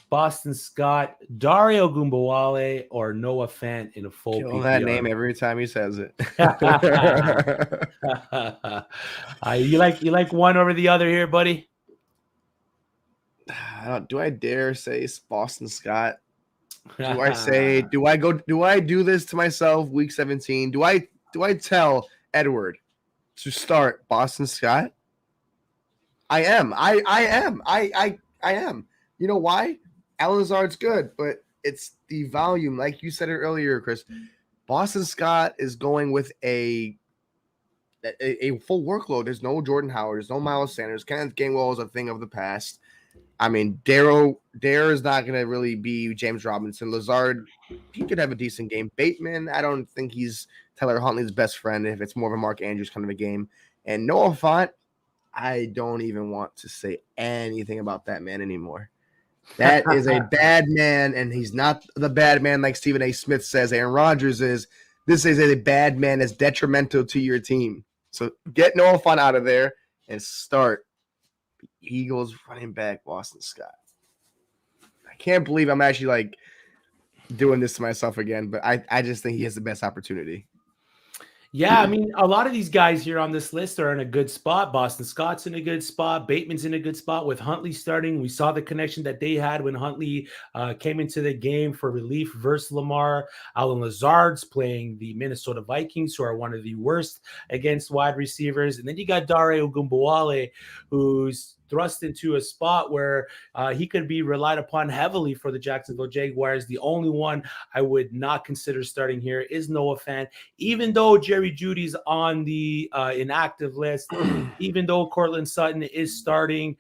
Boston Scott, Dario Gumbawale, or Noah Fant in a full Kill PPR. that name every time he says it. You like one over the other here, buddy? Do I dare say Boston Scott? Do I do this to myself week 17? Do I tell Edward to start Boston Scott? I am. I am. You know why? Alan Lazard's good, but it's the volume. Like you said it earlier, Chris. Boston Scott is going with a full workload. There's no Jordan Howard. There's no Miles Sanders. Kenneth Gainwell is a thing of the past. I mean, Dare is not going to really be James Robinson. Lazard, he could have a decent game. Bateman, I don't think he's Tyler Huntley's best friend if it's more of a Mark Andrews kind of a game. And Noah Fant, I don't even want to say anything about that man anymore. That is a bad man, and he's not the bad man like Stephen A. Smith says Aaron Rodgers is. This is a bad man that's detrimental to your team. So get Noah Fant out of there and start Eagles running back Boston Scott. I can't believe I'm actually like doing this to myself again, but I just think he has the best opportunity. Yeah, I mean, a lot of these guys here on this list are in a good spot. Boston Scott's in a good spot. Bateman's in a good spot with Huntley starting. We saw the connection that they had when Huntley came into the game for relief versus Lamar. Alan Lazard's playing the Minnesota Vikings, who are one of the worst against wide receivers. And then you got Dario Gumbawale, who's thrust into a spot where he could be relied upon heavily for the Jacksonville Jaguars. The only one I would not consider starting here is Noah Fant, even though Jerry Jeudy's on the inactive list, even though Cortland Sutton is starting,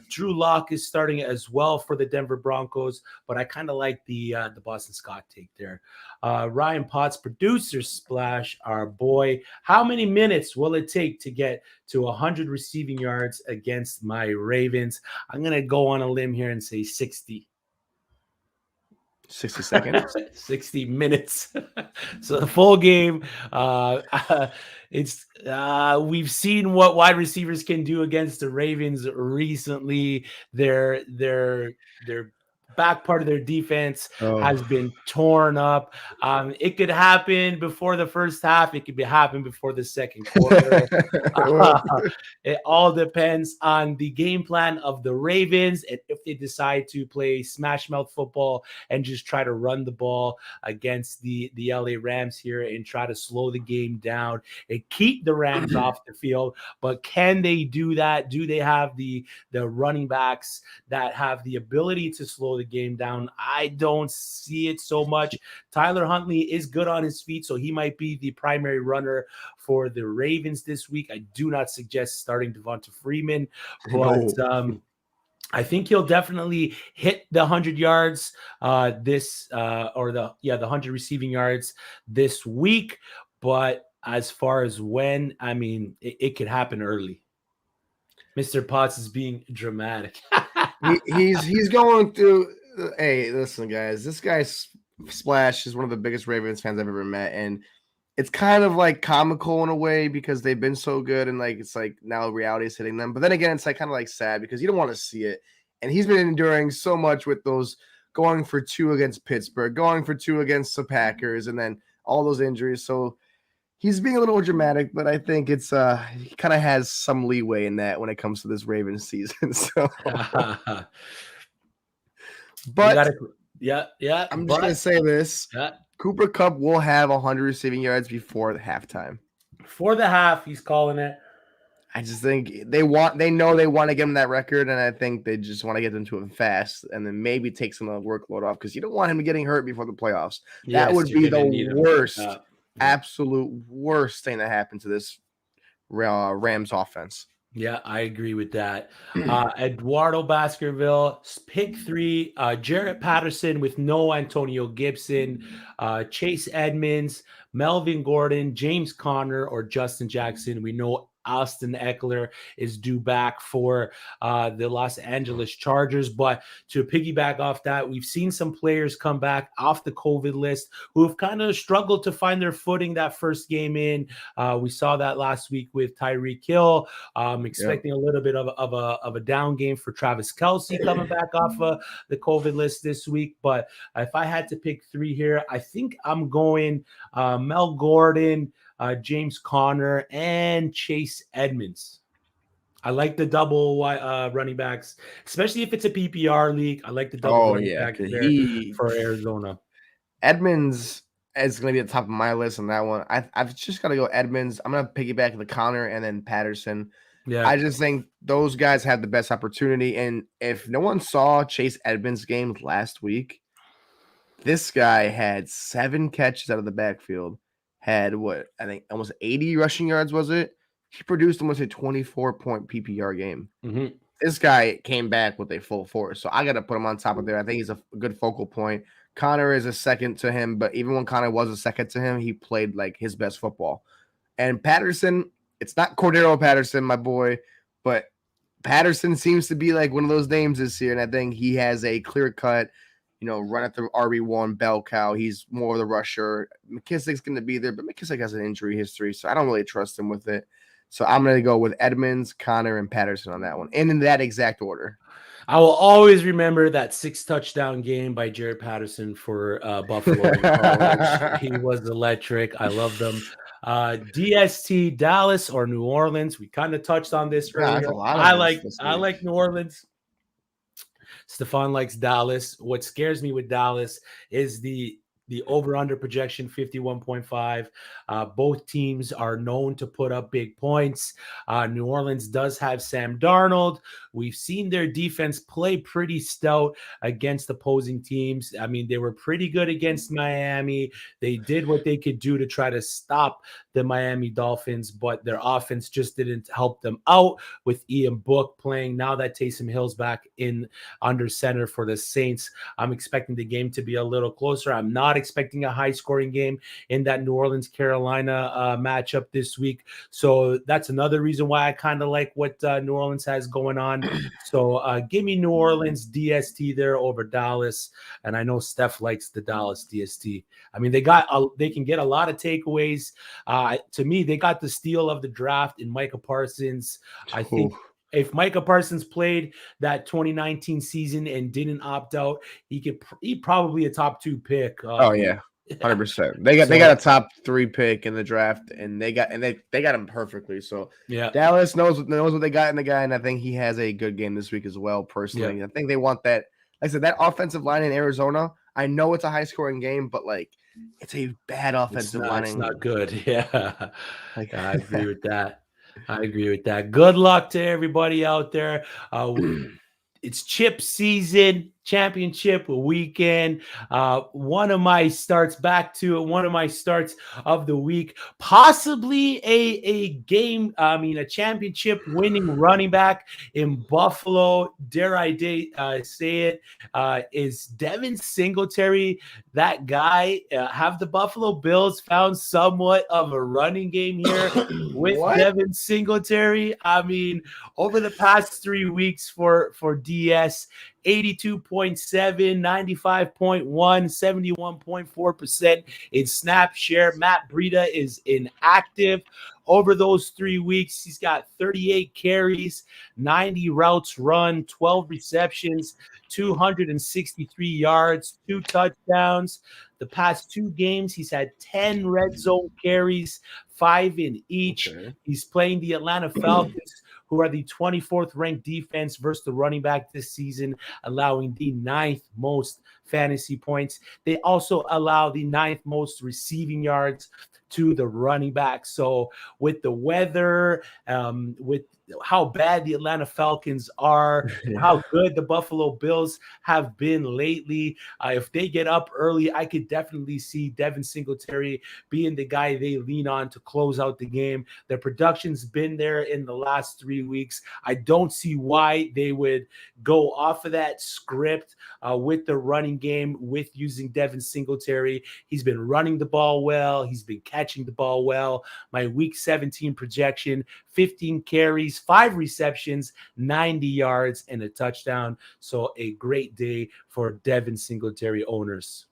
Drew Lock is starting as well for the Denver Broncos, but I kind of like the Boston Scott take there. Ryan Potts, producer splash, our boy. How many minutes will it take to get to 100 receiving yards against my Ravens? I'm going to go on a limb here and say 60. 60 seconds. 60 minutes. So the full game. We've seen what wide receivers can do against the Ravens recently. Their back part of their defense has been torn up. It could happen before the first half. It could happen before the second quarter. It all depends on the game plan of the Ravens and if they decide to play smash mouth football and just try to run the ball against the LA Rams here and try to slow the game down and keep the Rams off the field. But can they do that? Do they have the running backs that have the ability to slow the game down? I don't see it so much. Tyler Huntley is good on his feet, so he might be the primary runner for the Ravens this week. I do not suggest starting Devonta Freeman, but I think he'll definitely hit the 100 yards the 100 receiving yards this week. But as far as when, I mean, it could happen early. Mr. Potts is being dramatic. he's going through. Hey, listen, guys. This guy's Splash is one of the biggest Ravens fans I've ever met, and it's kind of like comical in a way because they've been so good, and like it's like now reality is hitting them. But then again, it's like kind of like sad because you don't want to see it, and he's been enduring so much with those going for 2 against Pittsburgh, going for 2 against the Packers, and then all those injuries. So he's being a little dramatic, but I think it's he kind of has some leeway in that when it comes to this Ravens season. So, but I'm just gonna say this: Cooper Kupp will have 100 receiving yards before the halftime. For the half, he's calling it. I just think they know they want to get him that record, and I think they just want to get them to him fast, and then maybe take some of the workload off because you don't want him getting hurt before the playoffs. Yes, that would be the worst. Absolute worst thing that happened to this Rams offense. Yeah, I agree with that. Eduardo Baskerville, pick 3. Jarrett Patterson with no Antonio Gibson, Chase Edmonds, Melvin Gordon, James Conner, or Justin Jackson. We know Austin Eckler is due back for the Los Angeles Chargers. But to piggyback off that, we've seen some players come back off the COVID list who have kind of struggled to find their footing that first game in. We saw that last week with Tyreek Hill. Expecting a little bit of a down game for Travis Kelce coming back off the COVID list this week. But if I had to pick 3 here, I think I'm going Mel Gordon, James Conner, and Chase Edmonds. I like the double running backs, especially if it's a PPR league. I like the double running back there for Arizona. Edmonds is going to be at the top of my list on that one. I've just got to go Edmonds. I'm going to piggyback the Conner and then Patterson. Yeah, I just think those guys had the best opportunity. And if no one saw Chase Edmonds' game last week, this guy had 7 catches out of the backfield. Had I think almost 80 rushing yards, was it? He produced almost a 24-point PPR game. Mm-hmm. This guy came back with a full force. So I got to put him on top of there. I think he's a good focal point. Conner is a second to him, but even when Conner was a second to him, he played like his best football. And Patterson, it's not Cordero Patterson, my boy, but Patterson seems to be like one of those names this year. And I think he has a clear-cut, run at the RB1 bell cow. He's more of the rusher. McKissick's going to be there, but McKissick has an injury history, so I don't really trust him with it. So I'm going to go with Edmonds, Conner, and Patterson on that one, and in that exact order. I will always remember that 6-touchdown game by Jared Patterson for Buffalo. He was electric. I loved them. DST, Dallas or New Orleans. We kind of touched on this earlier. I like New Orleans. Stephon likes Dallas. What scares me with Dallas is the over-under projection, 51.5. Both teams are known to put up big points. New Orleans does have Sam Darnold. We've seen their defense play pretty stout against opposing teams. I mean, they were pretty good against Miami. They did what they could do to try to stop the Miami Dolphins, but their offense just didn't help them out with Ian Book playing. Now that Taysom Hill's back in under center for the Saints, I'm expecting the game to be a little closer. I'm not expecting a high-scoring game in that New Orleans-Carolina matchup this week. So that's another reason why I kind of like what New Orleans has going on. So give me New Orleans DST there over Dallas. And I know Steph likes the Dallas DST. I mean, they can get a lot of takeaways. To me, they got the steal of the draft in Micah Parsons. I think if Micah Parsons played that 2019 season and didn't opt out, he probably a top 2 pick. 100%. They got a top 3 pick in the draft, and they got him perfectly. So yeah, Dallas knows what they got in the guy, and I think he has a good game this week as well. Personally, I think they want that. Like I said, that offensive line in Arizona. I know it's a high scoring game, but like it's a bad offensive line. It's not good. Yeah, I agree with that. Good luck to everybody out there. It's chip season. championship weekend. One of my starts of the week, possibly a championship winning running back in Buffalo. Dare I say it, is Devin Singletary that guy? Have the Buffalo Bills found somewhat of a running game here with Devin Singletary? I mean, over the past 3 weeks for DS, 82.7, 95.1, 71.4% in snap share. Matt Breida is inactive. Over those 3 weeks, he's got 38 carries, 90 routes run, 12 receptions, 263 yards, 2 touchdowns. The past 2 games, he's had 10 red zone carries, 5 in each. Okay. He's playing the Atlanta Falcons, who are the 24th ranked defense versus the running back this season, allowing the 9th most fantasy points. They also allow the 9th most receiving yards to the running back. So with the weather, with how bad the Atlanta Falcons are, how good the Buffalo Bills have been lately, if they get up early, I could definitely see Devin Singletary being the guy they lean on to close out the game. Their production's been there in the last 3 weeks. I don't see why they would go off of that script with the running game, with using Devin Singletary. He's been running the ball well. He's been catching the ball well. My week 17 projection, 15 carries, 5 receptions, 90 yards, and a touchdown. So a great day for Devin Singletary owners.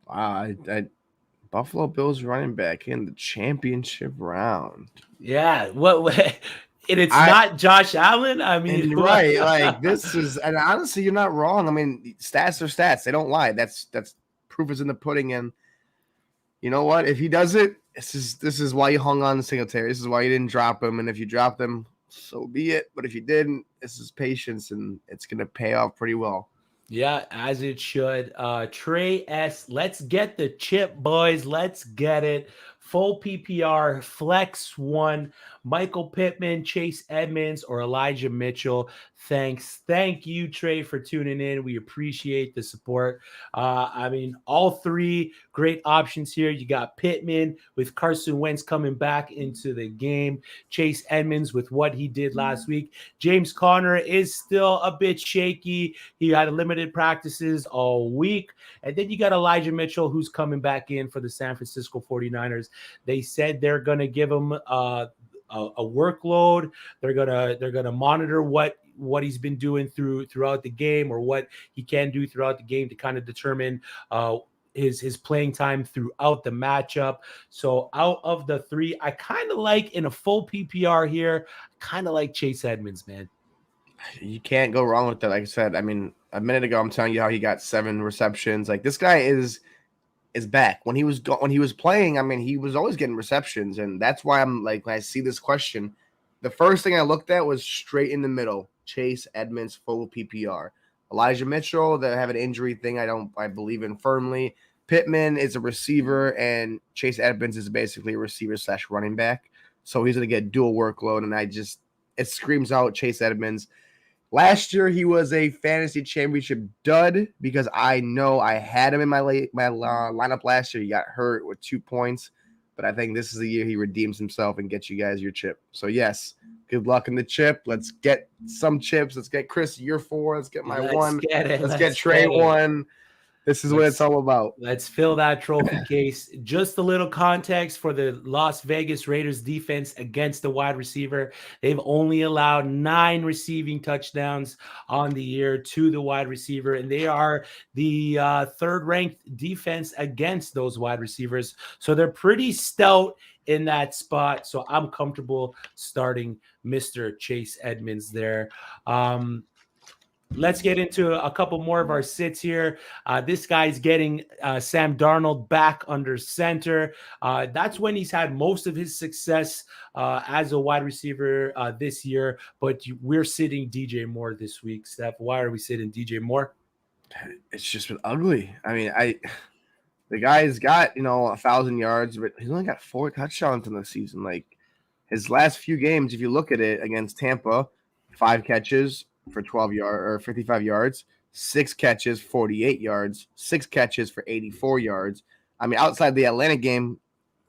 Wow, Buffalo Bills running back in the championship round. Yeah, and it's not Josh Allen. I mean, right? Like this is, and honestly, you're not wrong. I mean, stats are stats; they don't lie. That's proof is in the pudding. And you know what? If he does it, this is why you hung on to Singletary. This is why you didn't drop him. And if you dropped him, so be it. But if you didn't, this is patience, and it's gonna pay off pretty well. Yeah, as it should. Trey S, let's get the chip, boys. Let's get it. Full PPR, flex 1, Michael Pittman, Chase Edmonds, or Elijah Mitchell. Thanks. Thank you, Trey, for tuning in. We appreciate the support. I mean, all 3 great options here. You got Pittman with Carson Wentz coming back into the game. Chase Edmonds with what he did last week. James Conner is still a bit shaky. He had limited practices all week. And then you got Elijah Mitchell, who's coming back in for the San Francisco 49ers. They said they're going to give him a workload. They're gonna monitor what he's been doing throughout the game, or what he can do throughout the game, to kind of determine his playing time throughout the matchup. So out of the 3, I kind of like, in a full PPR here, kind of like Chase Edmonds, man. You can't go wrong with that. Like I said, I mean, a minute ago, I'm telling you how he got 7 receptions. Like, this guy is back. When he was playing, I mean, he was always getting receptions, and that's why I'm like, when I see this question, the first thing I looked at was straight in the middle: Chase Edmonds, full PPR. Elijah Mitchell, they have an injury thing I believe in firmly. Pittman is a receiver, and Chase Edmonds is basically a receiver / running back, so he's going to get dual workload, and it screams out Chase Edmonds. Last year, he was a fantasy championship dud because I know I had him in my lineup last year. He got hurt with 2 points, but I think this is the year he redeems himself and gets you guys your chip. So, yes, good luck in the chip. Let's get some chips. Let's get Chris your 4. Let's get my 1. Let's get Trey 1. This is what it's all about. Let's fill that trophy case. Just a little context for the Las Vegas Raiders defense against the wide receiver. They've only allowed 9 receiving touchdowns on the year to the wide receiver, and they are the 3rd-ranked defense against those wide receivers. So they're pretty stout in that spot. So I'm comfortable starting Mr. Chase Edmonds there. Let's get into a couple more of our sits here. This guy's getting Sam Darnold back under center. That's when he's had most of his success as a wide receiver this year. But we're sitting DJ Moore this week. Steph, why are we sitting DJ Moore? It's just been ugly. I mean, the guy's got 1,000 yards, but he's only got 4 touchdowns in the season. Like, his last few games, if you look at it, against Tampa, 5 catches for 12 yards or 55 yards. 6 catches, 48 yards, 6 catches for 84 yards. I mean, outside the Atlanta game,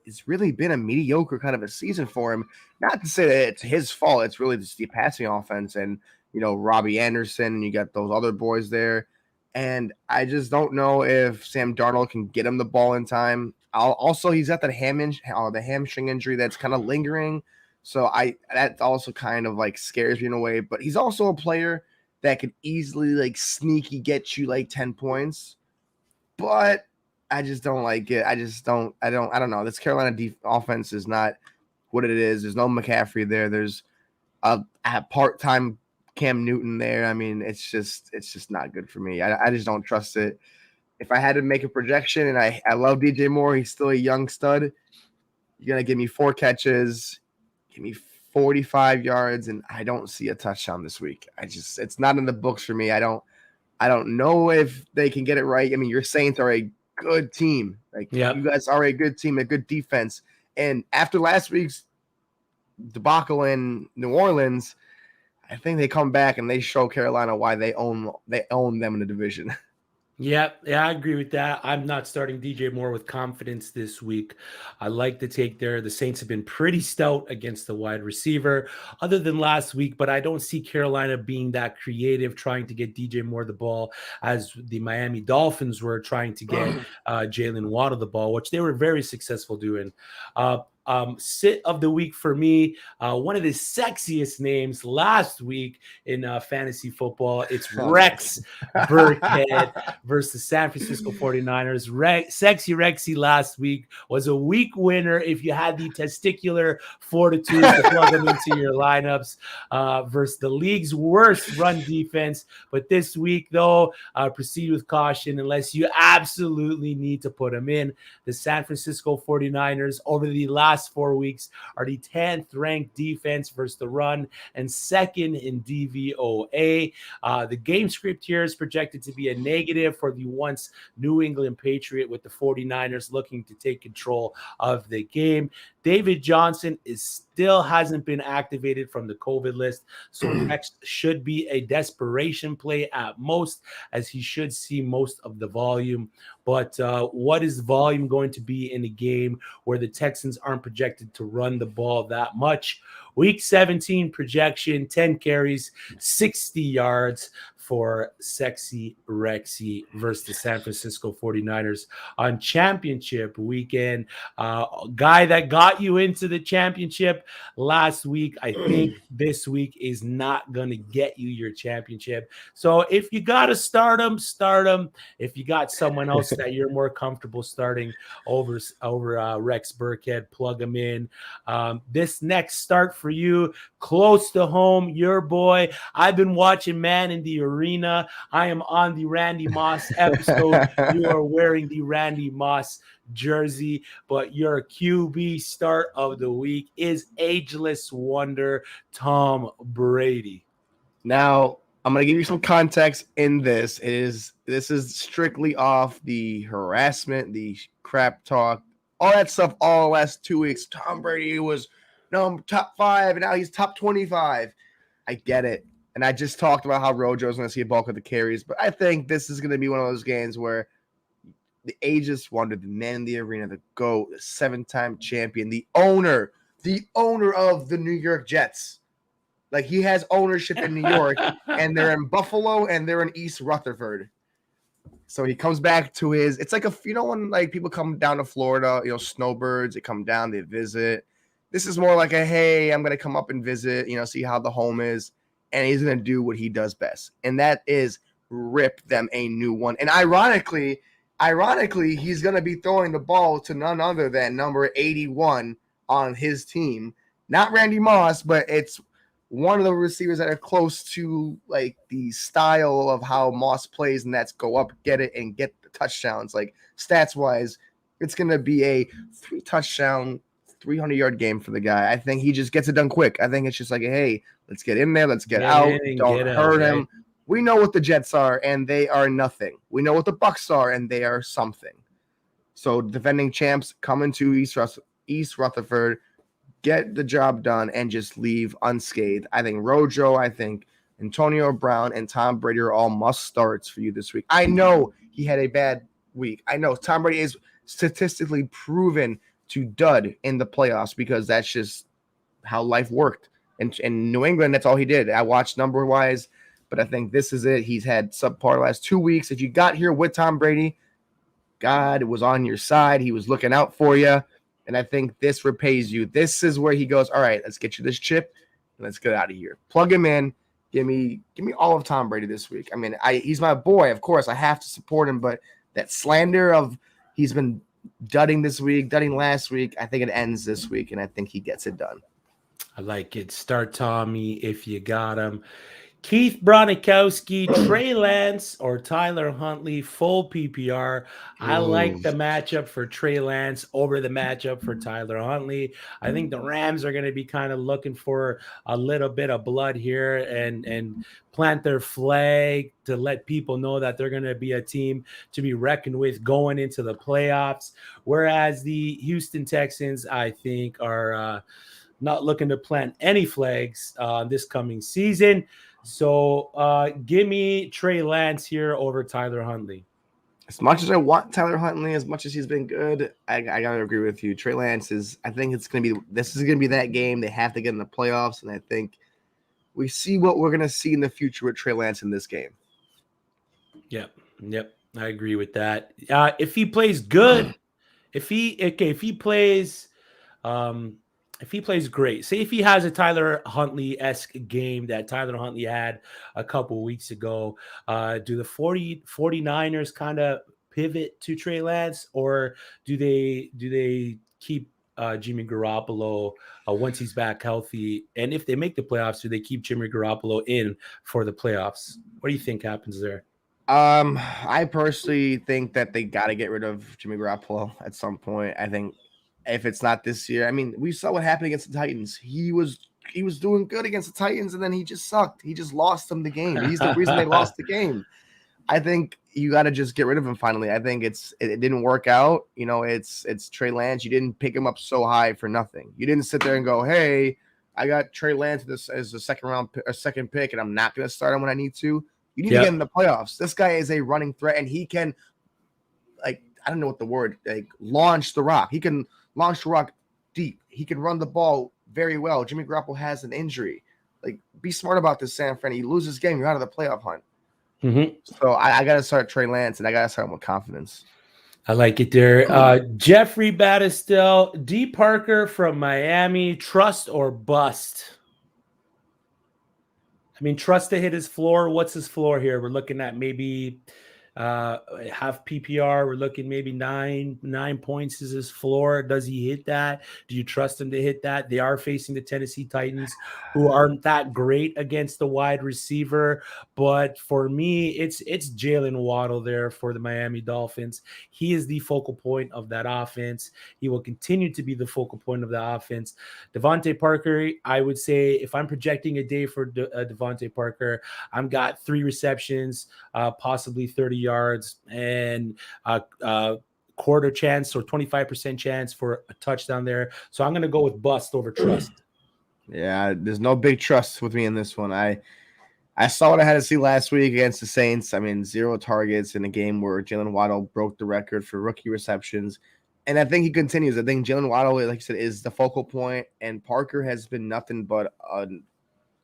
it's really been a mediocre kind of a season for him. Not to say that it's his fault. It's really just the passing offense and, Robbie Anderson, and you got those other boys there. And I just don't know if Sam Darnold can get him the ball in time. Also, he's got the hamstring injury that's kind of lingering. So that also kind of like scares me in a way. But he's also a player that could easily like sneaky get you like 10 points. But I just don't like it. I don't know. This Carolina offense is not what it is. There's no McCaffrey there. There's a part-time Cam Newton there. I mean, it's just not good for me. I just don't trust it. If I had to make a projection, and I love DJ Moore, he's still a young stud. You're going to give me 4 catches, give me 45 yards, and I don't see a touchdown this week. It's not in the books for me. I don't know if they can get it right. I mean, your Saints are a good team. Like, You guys are a good team, a good defense. And after last week's debacle in New Orleans, I think they come back and they show Carolina why they own them in the division. Yeah, I agree with that. I'm not starting DJ Moore with confidence this week. I like the take there. The Saints have been pretty stout against the wide receiver, other than last week, but I don't see Carolina being that creative trying to get DJ Moore the ball as the Miami Dolphins were trying to get Jalen Waddle the ball, which they were very successful doing. Sit of the week for me, one of the sexiest names last week in fantasy football. It's Rex Burkhead versus the San Francisco 49ers. Sexy Rexy last week was a week winner if you had the testicular fortitude to plug him into your lineups versus the league's worst run defense. But this week, though, proceed with caution unless you absolutely need to put him in. The San Francisco 49ers over the last 4 weeks are the 10th ranked defense versus the run and second in DVOA. The game script here is projected to be a negative for the once New England Patriot, with the 49ers looking to take control of the game. David Johnson still hasn't been activated from the COVID list, so next should be a desperation play at most, as he should see most of the volume. But what is volume going to be in a game where the Texans aren't projected to run the ball that much? Week 17 projection, 10 carries, 60 yards for Sexy Rexy versus the San Francisco 49ers on championship weekend. Guy that got you into the championship last week, I think this week is not going to get you your championship. So if you got to start him. If you got someone else that you're more comfortable starting over Rex Burkhead, plug him in. This next start for you, close to home, your boy. I've been watching Man in the Arena. I am on the Randy Moss episode. You are wearing the Randy Moss jersey, but your QB start of the week is ageless wonder Tom Brady. Now, I'm going to give you some context in this. This is strictly off the harassment, the crap talk, all that stuff all the last 2 weeks. Tom Brady was top 5, and now he's top 25. I get it. And I just talked about how Rojo's going to see a bulk of the carries, but I think this is going to be one of those games where the ageless wonder, the man in the arena, the GOAT, the 7-time champion, the owner of the New York Jets. Like, he has ownership in New York, and they're in Buffalo, and they're in East Rutherford. So he comes back to it's like when like people come down to Florida, snowbirds, they come down, they visit. This is more like hey, I'm going to come up and visit, see how the home is. And he's going to do what he does best. And that is rip them a new one. And ironically, he's going to be throwing the ball to none other than number 81 on his team. Not Randy Moss, but it's one of the receivers that are close to like the style of how Moss plays, and that's go up, get it, and get the touchdowns. Like stats-wise, it's going to be a 3-touchdown, 300-yard game for the guy. I think he just gets it done quick. I think it's just like, hey, let's get in there, let's get out, don't hurt him. Right? We know what the Jets are, and they are nothing. We know what the Bucs are, and they are something. So defending champs come into East Rutherford, get the job done, and just leave unscathed. I think Rojo, I think Antonio Brown and Tom Brady are all must starts for you this week. I know he had a bad week. I know Tom Brady is statistically proven to dud in the playoffs because that's just how life worked. And in New England, that's all he did. I watched number-wise, but I think this is it. He's had subpar the last 2 weeks. If you got here with Tom Brady, God was on your side. He was looking out for you. And I think this repays you. This is where he goes, all right, let's get you this chip and let's get out of here. Plug him in. Give me all of Tom Brady this week. I mean, he's my boy. Of course, I have to support him, but that slander of he's been dudding this week, dudding last week, I think it ends this week, and I think he gets it done. I like it. Start Tommy if you got him. Keith Gronkowski, Trey Lance, or Tyler Huntley, full PPR. I like the matchup for Trey Lance over the matchup for Tyler Huntley. I think the Rams are going to be kind of looking for a little bit of blood here and plant their flag to let people know that they're going to be a team to be reckoned with going into the playoffs. Whereas the Houston Texans, I think, are not looking to plant any flags this coming season. So give me Trey Lance here over Tyler Huntley. As much as I want Tyler Huntley, as much as he's been good, I gotta agree with you. Trey Lance I think this is gonna be that game. They have to get in the playoffs, and I think we see what we're gonna see in the future with Trey Lance in this game. Yep. I agree with that. If he plays good, if he plays great, say if he has a Tyler Huntley-esque game that Tyler Huntley had a couple weeks ago, do the 49ers kind of pivot to Trey Lance, or do they keep Jimmy Garoppolo once he's back healthy? And if they make the playoffs, do they keep Jimmy Garoppolo in for the playoffs? What do you think happens there? I personally think that they got to get rid of Jimmy Garoppolo at some point. I think if it's not this year, I mean, we saw what happened against the Titans. He was doing good against the Titans, and then he just sucked. He just lost them the game. He's the reason they lost the game. I think you got to just get rid of him finally. I think it didn't work out. You know, it's Trey Lance. You didn't pick him up so high for nothing. You didn't sit there and go, hey, I got Trey Lance as a second pick, and I'm not going to start him when I need to. You need to get in the playoffs. This guy is a running threat, and he can, I don't know what the word, launch the rock. He can launch the rock deep. He can run the ball very well. Jimmy Garoppolo has an injury. Be smart about this, San Fran. You lose this game, you're out of the playoff hunt. Mm-hmm. So I got to start Trey Lance, and I got to start him with confidence. I like it there. Jeffrey Battistel, D. Parker from Miami, trust or bust? I mean, trust to hit his floor. What's his floor here? We're looking at maybe half PPR. We're looking maybe 9 points is his floor. Does he hit that? Do you trust him to hit that? They are facing the Tennessee Titans, who aren't that great against the wide receiver. But for me, it's Jalen Waddle there for the Miami Dolphins. He is the focal point of that offense. He will continue to be the focal point of the offense. Devonte Parker, I would say, if I'm projecting a day for Devonte Parker, I've got 3 receptions, possibly 30 yards, and quarter chance or 25% chance for a touchdown there. So I'm going to go with bust over trust. Yeah, there's no big trust with me in this one. I saw what I had to see last week against the Saints. I mean, 0 targets in a game where Jalen Waddle broke the record for rookie receptions. And I think he continues. I think Jalen Waddle, like I said, is the focal point, and Parker has been nothing but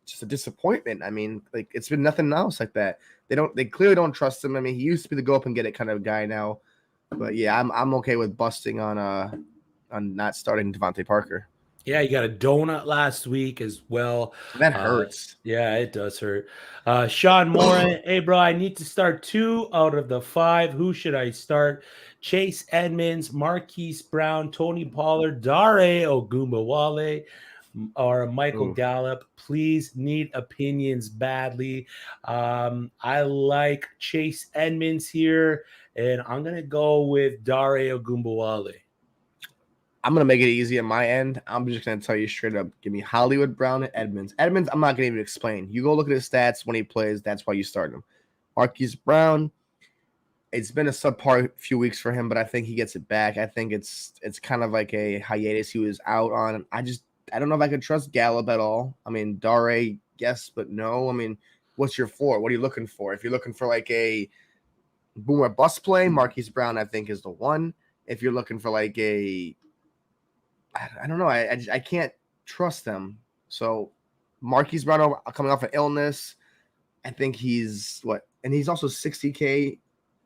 just a disappointment. I mean, it's been nothing else like that. They clearly don't trust him. I mean, he used to be the go up and get it kind of guy now. But yeah, I'm okay with busting on not starting Devonte Parker. Yeah, you got a donut last week as well. That hurts. Yeah, it does hurt. Sean Moore, hey, bro, I need to start 2 out of the 5. Who should I start? Chase Edmonds, Marquise Brown, Tony Pollard, Dare Ogunbowale, or Michael Gallup. Please, need opinions badly. I like Chase Edmonds here, and I'm going to go with Dare Ogunbowale. I'm going to make it easy on my end. I'm just going to tell you straight up. Give me Hollywood Brown and Edmonds. Edmonds, I'm not going to even explain. You go look at his stats when he plays. That's why you start him. Marquise Brown, it's been a subpar few weeks for him, but I think he gets it back. I think it's kind of like a hiatus he was out on. I don't know if I could trust Gallup at all. I mean, Dare, yes, but no. I mean, what's your floor? What are you looking for? If you're looking for like a boom or bust play, Marquise Brown, I think, is the one. If you're looking for like I don't know, I can't trust them. So Marquise Brown coming off an illness, I think he's and he's also 60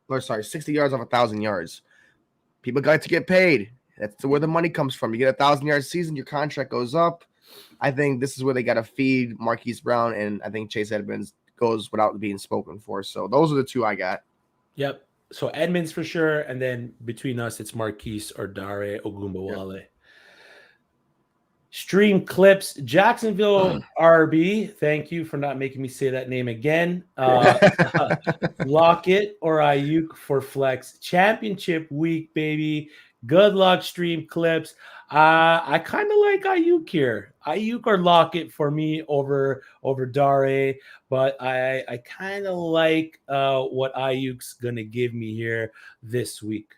yards off 1,000 yards. People got to get paid. That's where the money comes from. You get 1,000-yard season, your contract goes up. I think this is where they got to feed Marquise Brown, and I think Chase Edmonds goes without being spoken for. So those are the two I got. Yep. So Edmonds for sure, and then between us, it's Marquise or Dare Ogunbowale. Yep. Stream clips, Jacksonville RB. Thank you for not making me say that name again. Lockett or Ayuk for flex. Championship week, baby. Good luck, stream clips. I kind of like Ayuk here. Ayuk or Lockett for me over Dare, but I kind of like what Ayuk's gonna give me here this week.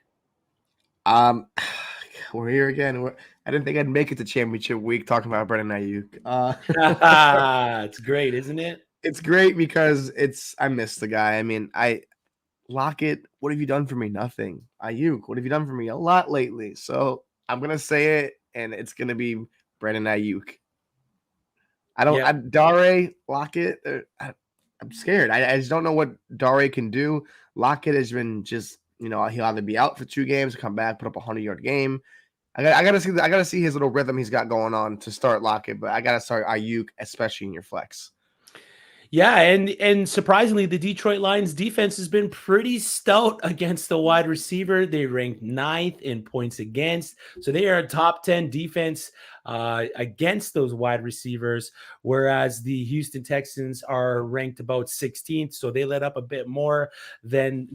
We're here again. I didn't think I'd make it to championship week talking about Brendan Ayuk. It's great, isn't it? It's great because I miss the guy. I mean, Lockett, what have you done for me? Nothing. Ayuk, what have you done for me? A lot lately. So I'm gonna say it, and it's gonna be Brendan Ayuk. Dare, Lockett. I'm scared. I just don't know what Dare can do. Lockett has been just, he'll either be out for 2 games, come back, put up a 100-yard game. I gotta see his little rhythm he's got going on to start Lockett, but I gotta start Ayuk, especially in your flex. Yeah, and surprisingly, the Detroit Lions defense has been pretty stout against the wide receiver. They ranked 9th in points against, so they are a top 10 defense against those wide receivers, whereas the Houston Texans are ranked about 16th, so they let up a bit more than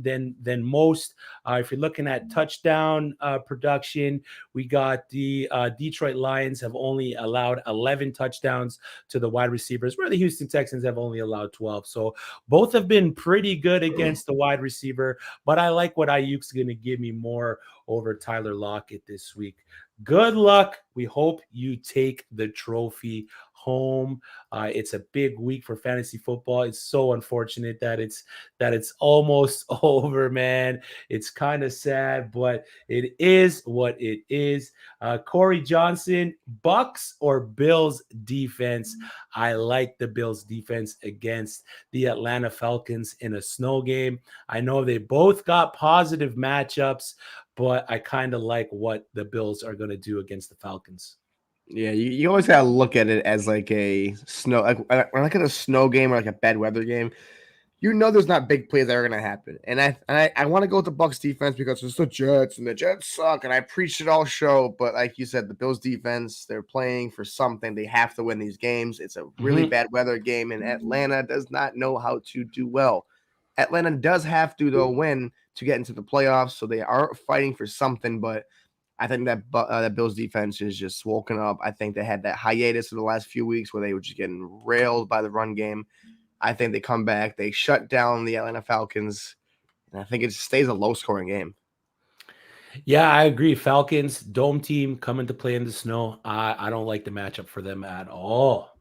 most. If you're looking at touchdown production, we got the Detroit Lions have only allowed 11 touchdowns to the wide receivers, where the Houston Texans have only allowed 12. So both have been pretty good against the wide receiver, but I like what Ayuk's going to give me more over Tyler Lockett this week. Good luck. We hope you take the trophy home. It's a big week for fantasy football. It's so unfortunate that it's almost over, man. It's kind of sad, but it is what it is. Corey Johnson, Bucks or Bills defense? I like the Bills defense against the Atlanta Falcons in a snow game. I know they both got positive matchups, but I kind of like what the Bills are going to do against the Falcons. Yeah, you always gotta look at it as like a snow, like when I look at a snow game or like a bad weather game. There's not big plays that are gonna happen, and I want to go with the Bucks defense because it's the Jets and the Jets suck, and I preached it all show. But like you said, the Bills defense, they're playing for something. They have to win these games. It's a really bad weather game, and Atlanta does not know how to do well. Atlanta does have to though win to get into the playoffs, so they are fighting for something, but I think that Bills defense is just woken up. I think they had that hiatus in the last few weeks where they were just getting railed by the run game. I think they come back. They shut down the Atlanta Falcons, and I think it stays a low-scoring game. Yeah, I agree. Falcons, dome team, coming to play in the snow. I don't like the matchup for them at all.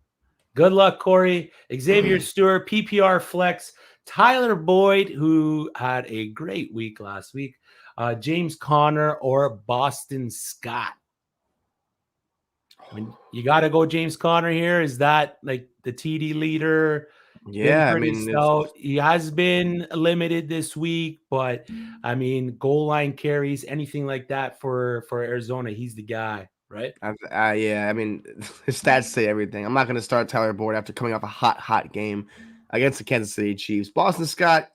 Good luck, Corey. Xavier Stewart, PPR flex. Tyler Boyd, who had a great week last week. James Conner or Boston Scott? I mean, you got to go James Conner here. Is that like the TD leader? Yeah, I mean, he has been limited this week, but I mean, goal line carries, anything like that for Arizona, he's the guy, right? Yeah, I mean, his stats say everything. I'm not going to start Tyler Boyd after coming off a hot game against the Kansas City Chiefs. Boston Scott,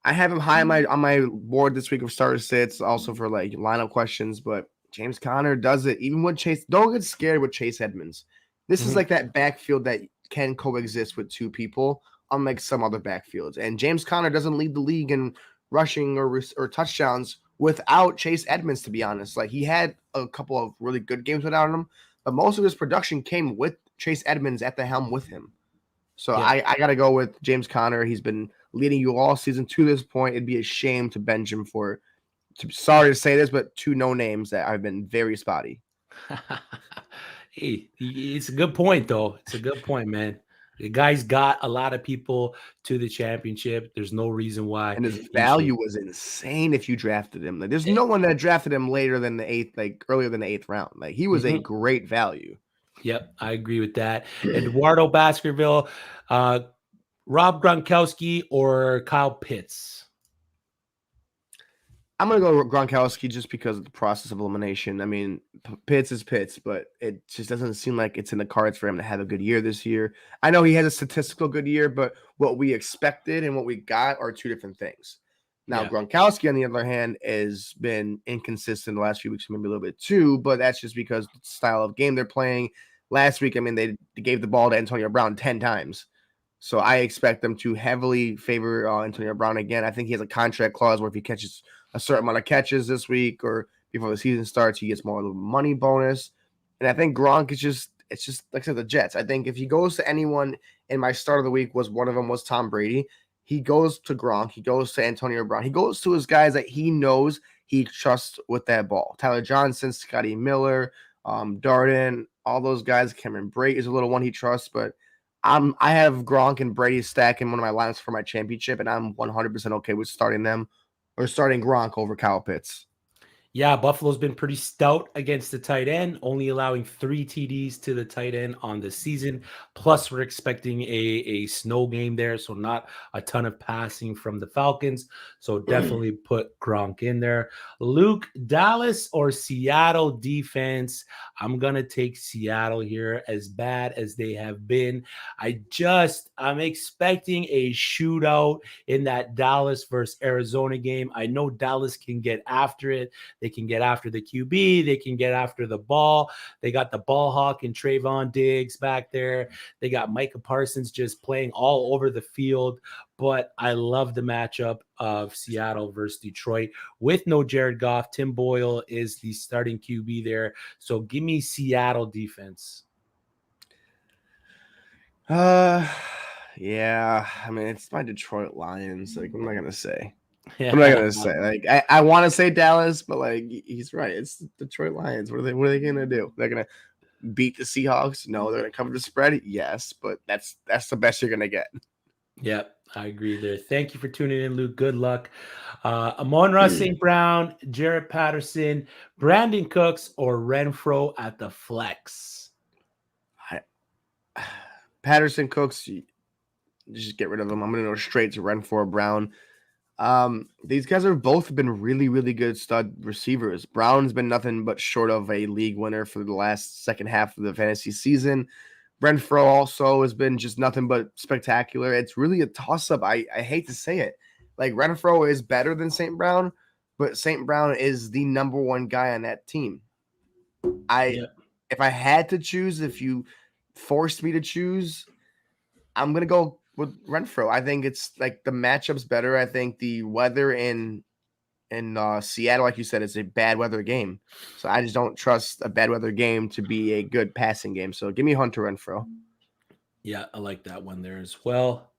I have him high on my board this week of starter sits, also for like lineup questions. But James Conner does it even with Chase. Don't get scared with Chase Edmonds. This is like that backfield that can coexist with 2 people, unlike some other backfields. And James Conner doesn't lead the league in rushing or touchdowns without Chase Edmonds. To be honest, like he had a couple of really good games without him, but most of his production came with Chase Edmonds at the helm with him. So yeah. I got to go with James Conner. He's been leading you all season to this point. It'd be a shame to bench him sorry to say this, but 2 no names that have been very spotty. Hey, it's a good point, though. It's a good point, man. The guy's got a lot of people to the championship. There's no reason why And his he should. value was insane if you drafted him. Like, there's no one that drafted him later than the eighth, like earlier than the 8th round. Like, he was a great value. Yep, I agree with that. Eduardo Baskerville, Rob Gronkowski, or Kyle Pitts? I'm going to go Gronkowski just because of the process of elimination. I mean, Pitts is Pitts, but it just doesn't seem like it's in the cards for him to have a good year this year. I know he has a statistical good year, but what we expected and what we got are two different things. Now, Gronkowski, on the other hand, has been inconsistent the last few weeks, maybe a little bit too, but that's just because the style of game they're playing. Last week, I mean, they gave the ball to Antonio Brown 10 times. So I expect them to heavily favor Antonio Brown again. I think he has a contract clause where if he catches a certain amount of catches this week or before the season starts, he gets more of a money bonus. And I think Gronk is it's just like I said, the Jets. I think if he goes to anyone in my start of the week, one of them was Tom Brady. He goes to Gronk. He goes to Antonio Brown. He goes to his guys that he knows he trusts with that ball. Tyler Johnson, Scotty Miller, Darden, all those guys. Cameron Brate is a little one he trusts, but I have Gronk and Brady stack in one of my lineups for my championship, and I'm 100% okay with starting them or starting Gronk over Kyle Pitts. Yeah, Buffalo's been pretty stout against the tight end, only allowing 3 TDs to the tight end on the season. Plus, we're expecting a snow game there, so not a ton of passing from the Falcons. So definitely put Gronk in there. Luke, Dallas or Seattle defense? I'm going to take Seattle here, as bad as they have been. I'm expecting a shootout in that Dallas versus Arizona game. I know Dallas can get after it. They can get after the QB. They can get after the ball. They got the ball hawk and Trayvon Diggs back there. They got Micah Parsons just playing all over the field. But I love the matchup of Seattle versus Detroit with no Jared Goff. Tim Boyle is the starting QB there. So give me Seattle defense. Yeah. I mean, it's my Detroit Lions. Like, what am I going to say? Yeah. What am I gonna say? Like, I want to say Dallas, but like he's right. It's Detroit Lions. What are they gonna do? They're gonna beat the Seahawks? No, they're gonna cover the spread. Yes, but that's the best you're gonna get. Yep, I agree there. Thank you for tuning in, Luke. Good luck. Amon-Ra St. Brown, Jared Patterson, Brandon Cooks, or Renfro at the flex. Patterson, Cooks, just get rid of them. I'm gonna go straight to Renfro, Brown. These guys have both been really, really good stud receivers. Brown's been nothing but short of a league winner for the last second half of the fantasy season. Renfro also has been just nothing but spectacular. It's really a toss-up. I hate to say it. Like, Renfro is better than St. Brown, but St. Brown is the number one guy on that team. If I had to choose, if you forced me to choose, I'm going to go with Renfro. I think it's like the matchup's better. I think the weather in Seattle, like you said, it's a bad weather game. So I just don't trust a bad weather game to be a good passing game. So give me Hunter Renfro. Yeah, I like that one there as well.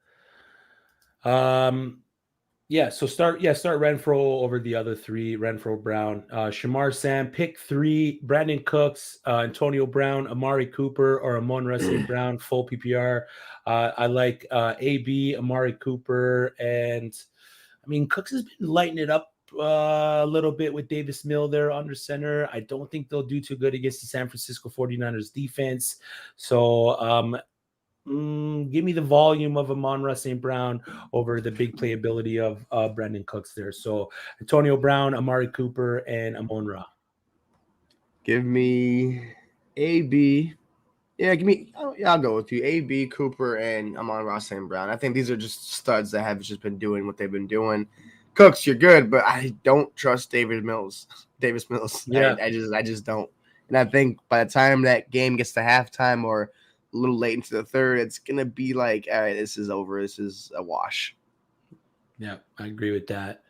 So start Renfro over the other 3, Renfro, Brown, Shamar Sam, pick 3, Brandon Cooks, Antonio Brown, Amari Cooper, or Amon-Ra St. Brown, full PPR. I like AB, Amari Cooper, and I mean, Cooks has been lighting it up a little bit with Davis Mill there under center. I don't think they'll do too good against the San Francisco 49ers defense. So give me the volume of Amon-Ra St. Brown over the big playability of Brandon Cooks there. So Antonio Brown, Amari Cooper, and Amon-Ra. Give me AB. Yeah, I'll go with you. AB, Cooper, and Amon-Ra St. Brown. I think these are just studs that have just been doing what they've been doing. Cooks, you're good, but I don't trust Davis Mills. Yeah. I just don't. And I think by the time that game gets to halftime or a little late into the third, it's going to be like, all right, this is over. This is a wash. Yeah, I agree with that.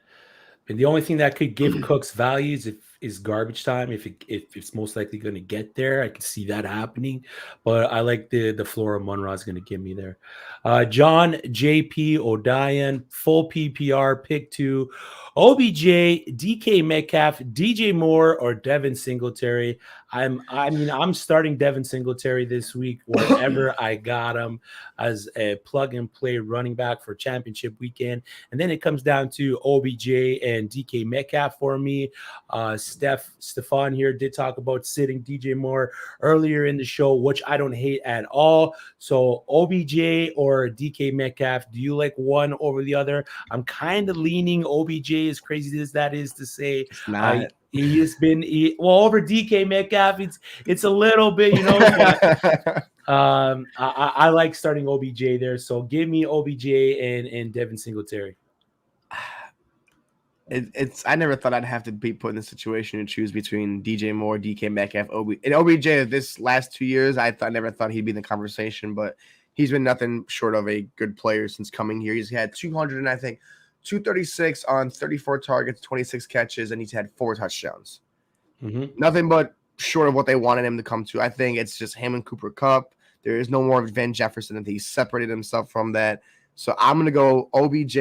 And the only thing that could give Cooks value is is garbage time. If it's most likely going to get there, I can see that happening. But I like the floor of Monroe is going to give me there. John JP O'Dian, full PPR pick 2. OBJ, DK Metcalf, DJ Moore, or Devin Singletary. I'm starting Devin Singletary this week wherever I got him as a plug and play running back for championship weekend. And then it comes down to OBJ and DK Metcalf for me. Stefan here did talk about sitting DJ Moore earlier in the show, which I don't hate at all. So OBJ or DK Metcalf, do you like one over the other? I'm kind of leaning OBJ, as crazy as that is to say. It's not. He has been over DK Metcalf. It's a little bit, but I like starting OBJ there. So give me OBJ and Devin Singletary. I never thought I'd have to be put in the situation to choose between DJ Moore, DK Metcalf, and OBJ. This last 2 years, I never thought he'd be in the conversation, but he's been nothing short of a good player since coming here. He's had 200 and I think 236 on 34 targets, 26 catches, and he's had 4 touchdowns. Mm-hmm. Nothing but short of what they wanted him to come to. I think it's just him and Cooper Kupp. There is no more Van Jefferson. And he separated himself from that. So I'm going to go OBJ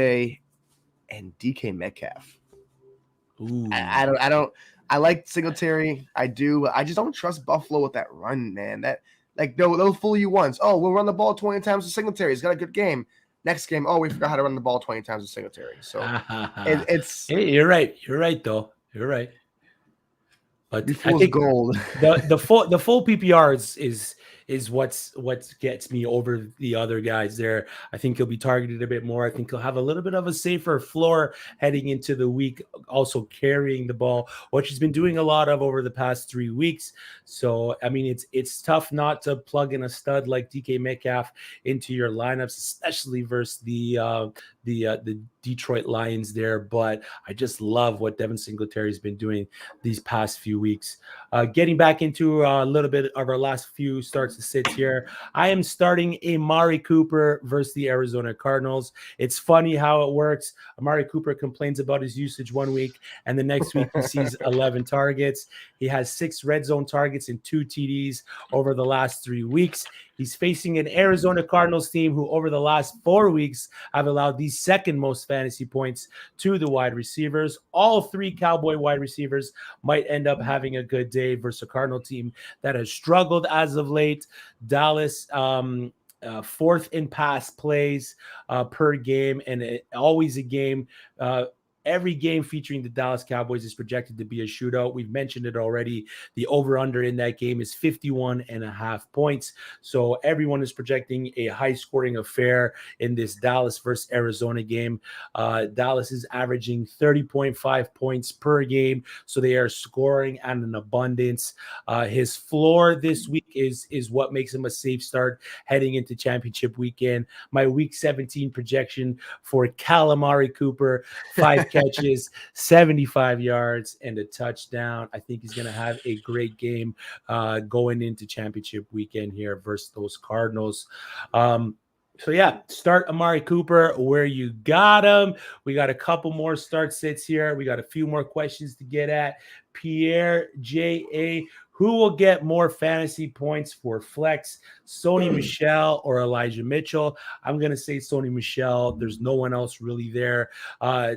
and DK Metcalf. Ooh. I like Singletary. I do. I just don't trust Buffalo with that run, man. They'll fool you once. Oh, we'll run the ball 20 times with Singletary. He's got a good game. Next game, we forgot how to run the ball 20 times with Singletary. So it's. Hey, you're right. You're right, though. You're right. But I think gold. the full PPR is what gets me over the other guys there. I think he'll be targeted a bit more. I think he'll have a little bit of a safer floor heading into the week, also carrying the ball, which he's been doing a lot of over the past 3 weeks. So, I mean, it's tough not to plug in a stud like DK Metcalf into your lineups, especially versus the Detroit Lions there. But I just love what Devin Singletary has been doing these past few weeks. Getting back into a little bit of our last few starts to sit here. I am starting Amari Cooper versus the Arizona Cardinals. It's funny how it works. Amari Cooper complains about his usage one week, and the next week he sees 11 targets. He has 6 red zone targets and 2 TDs over the last 3 weeks. He's facing an Arizona Cardinals team who over the last 4 weeks have allowed the second most fantasy points to the wide receivers. All 3 Cowboy wide receivers might end up having a good day versus a Cardinal team that has struggled as of late. Dallas, 4th in pass plays per game, and always a game. Every game featuring the Dallas Cowboys is projected to be a shootout. We've mentioned it already. The over-under in that game is 51.5 points. So everyone is projecting a high-scoring affair in this Dallas versus Arizona game. Dallas is averaging 30.5 points per game, so they are scoring at an abundance. His floor this week is what makes him a safe start heading into championship weekend. My Week 17 projection for Amari Cooper, 5 catches, 75 yards, and a touchdown. I think he's going to have a great game going into championship weekend here versus those Cardinals. So, yeah, start Amari Cooper where you got him. We got a couple more start sits here. We got a few more questions to get at. Pierre J.A., who will get more fantasy points for flex, Sonia Michelle or Elijah Mitchell? I'm going to say Sonia Michelle. There's no one else really there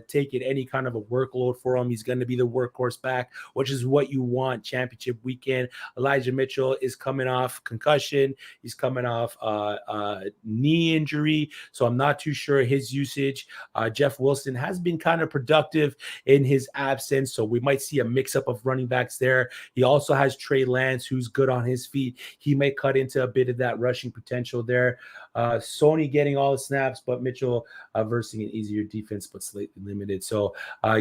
taking any kind of a workload for him. He's going to be the workhorse back, which is what you want championship weekend. Elijah Mitchell is coming off concussion. He's coming off knee injury, so I'm not too sure his usage. Jeff Wilson has been kind of productive in his absence, so we might see a mix-up of running backs there. He also has Trey Lance, who's good on his feet. He may cut into a bit of that rushing potential there. Sony getting all the snaps, but Mitchell versus an easier defense, but slightly limited. So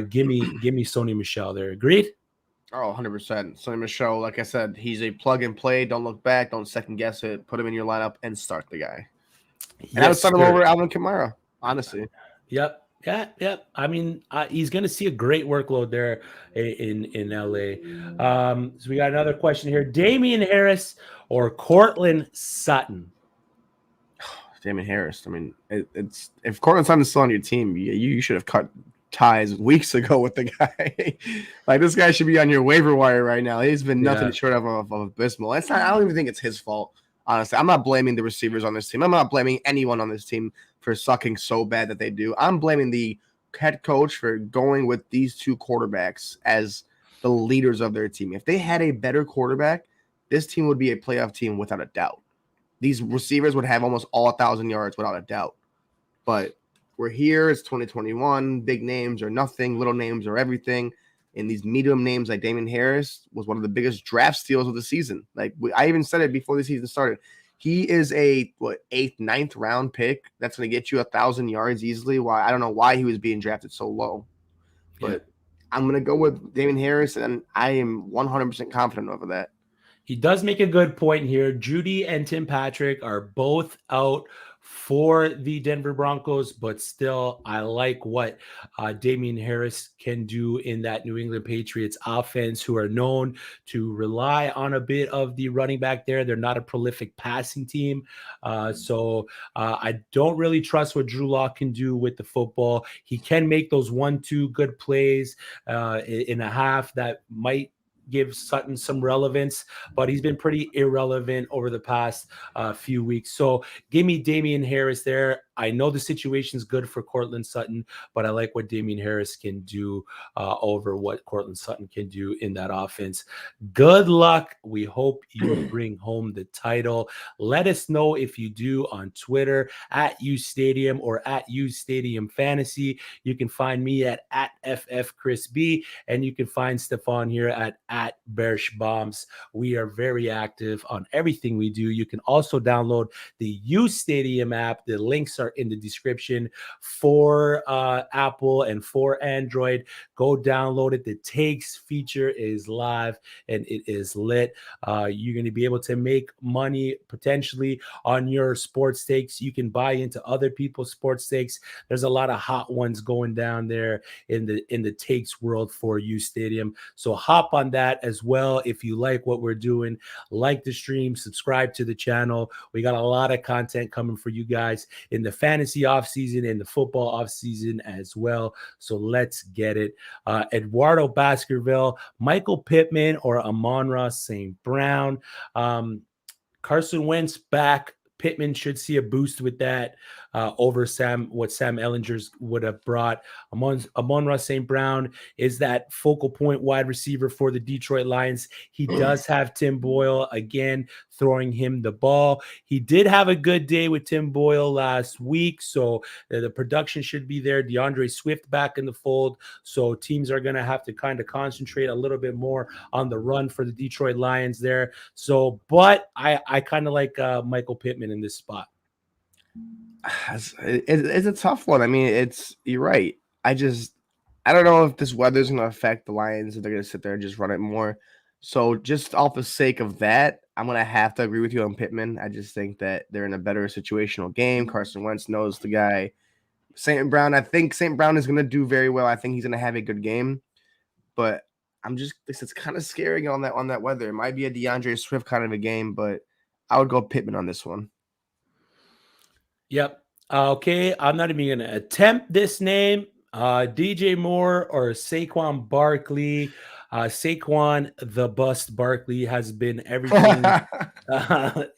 give me Sony Michelle there. Agreed? Oh, 100%. Sonny Michelle, like I said, he's a plug and play. Don't look back. Don't second guess it. Put him in your lineup and start the guy. Yes, and I would start him over Alvin Kamara, honestly. Yep. Yeah. I mean, he's going to see a great workload there in LA. So we got another question here. Damien Harris or Cortland Sutton? Damien Harris. I mean, it's if Cortland Sutton's still on your team, you should have cut ties weeks ago with the guy. Like, this guy should be on your waiver wire right now. He's been nothing short of abysmal. It's not. I don't even think it's his fault. Honestly, I'm not blaming the receivers on this team. I'm not blaming anyone on this team for sucking so bad that they do. I'm blaming the head coach for going with these two quarterbacks as the leaders of their team. If they had a better quarterback, this team would be a playoff team without a doubt. These receivers would have almost all 1,000 yards without a doubt. But we're here. It's 2021. Big names are nothing. Little names are everything. And these medium names like Damien Harris was one of the biggest draft steals of the season. Like, I even said it before the season started. He is a 8th, 9th round pick that's going to get you 1,000 yards easily. Why? I don't know why he was being drafted so low, but I'm going to go with Damien Harris, and I am 100% confident over that. He does make a good point here. Judy and Tim Patrick are both out for the Denver Broncos, but still, I like what Damien Harris can do in that New England Patriots offense, who are known to rely on a bit of the running back there. They're not a prolific passing team. So I don't really trust what Drew Lock can do with the football. He can make those 1-2 good plays in a half that might give Sutton some relevance, but he's been pretty irrelevant over the past few weeks. So give me Damien Harris there. I know the situation's good for Cortland Sutton, but I like what Damien Harris can do over what Cortland Sutton can do in that offense. Good luck. We hope you bring home the title. Let us know if you do on Twitter at uSTADIUM or at uSTADIUM Fantasy. You can find me at FFChrisB, and you can find Stefan here at Bearish Bombs. We are very active on everything we do. You can also download the uSTADIUM app. The links are in the description for Apple and for Android. Go download it. The takes feature is live and it is lit. You're going to be able to make money potentially on your sports takes. You can buy into other people's sports takes. There's a lot of hot ones going down there in the takes world for uSTADIUM. So hop on that as well. If you like what we're doing, like the stream, subscribe to the channel. We got a lot of content coming for you guys in the fantasy offseason and the football offseason as well. So let's get it. Eduardo Baskerville, Michael Pittman, or Amon-Ra St. Brown. Carson Wentz back. Pittman should see a boost with that over what Sam Ehlinger's would have brought. Amon-Ra St. Brown is that focal point wide receiver for the Detroit Lions. He does have Tim Boyle again throwing him the ball. He did have a good day with Tim Boyle last week, so the production should be there. DeAndre Swift back in the fold, so teams are going to have to kind of concentrate a little bit more on the run for the Detroit Lions there. So, but I kind of like Michael Pittman in this spot. It's a tough one. I mean, you're right. I don't know if this weather's going to affect the Lions, if they're going to sit there and just run it more. So just off the sake of that, I'm going to have to agree with you on Pittman. I just think that they're in a better situational game. Carson Wentz knows the guy. St. Brown, I think St. Brown is going to do very well. I think he's going to have a good game. But it's kind of scary on that weather. It might be a DeAndre Swift kind of a game, but I would go Pittman on this one. Yep. Okay. I'm not even going to attempt this name. DJ Moore or Saquon Barkley. Saquon the bust Barkley has been everything.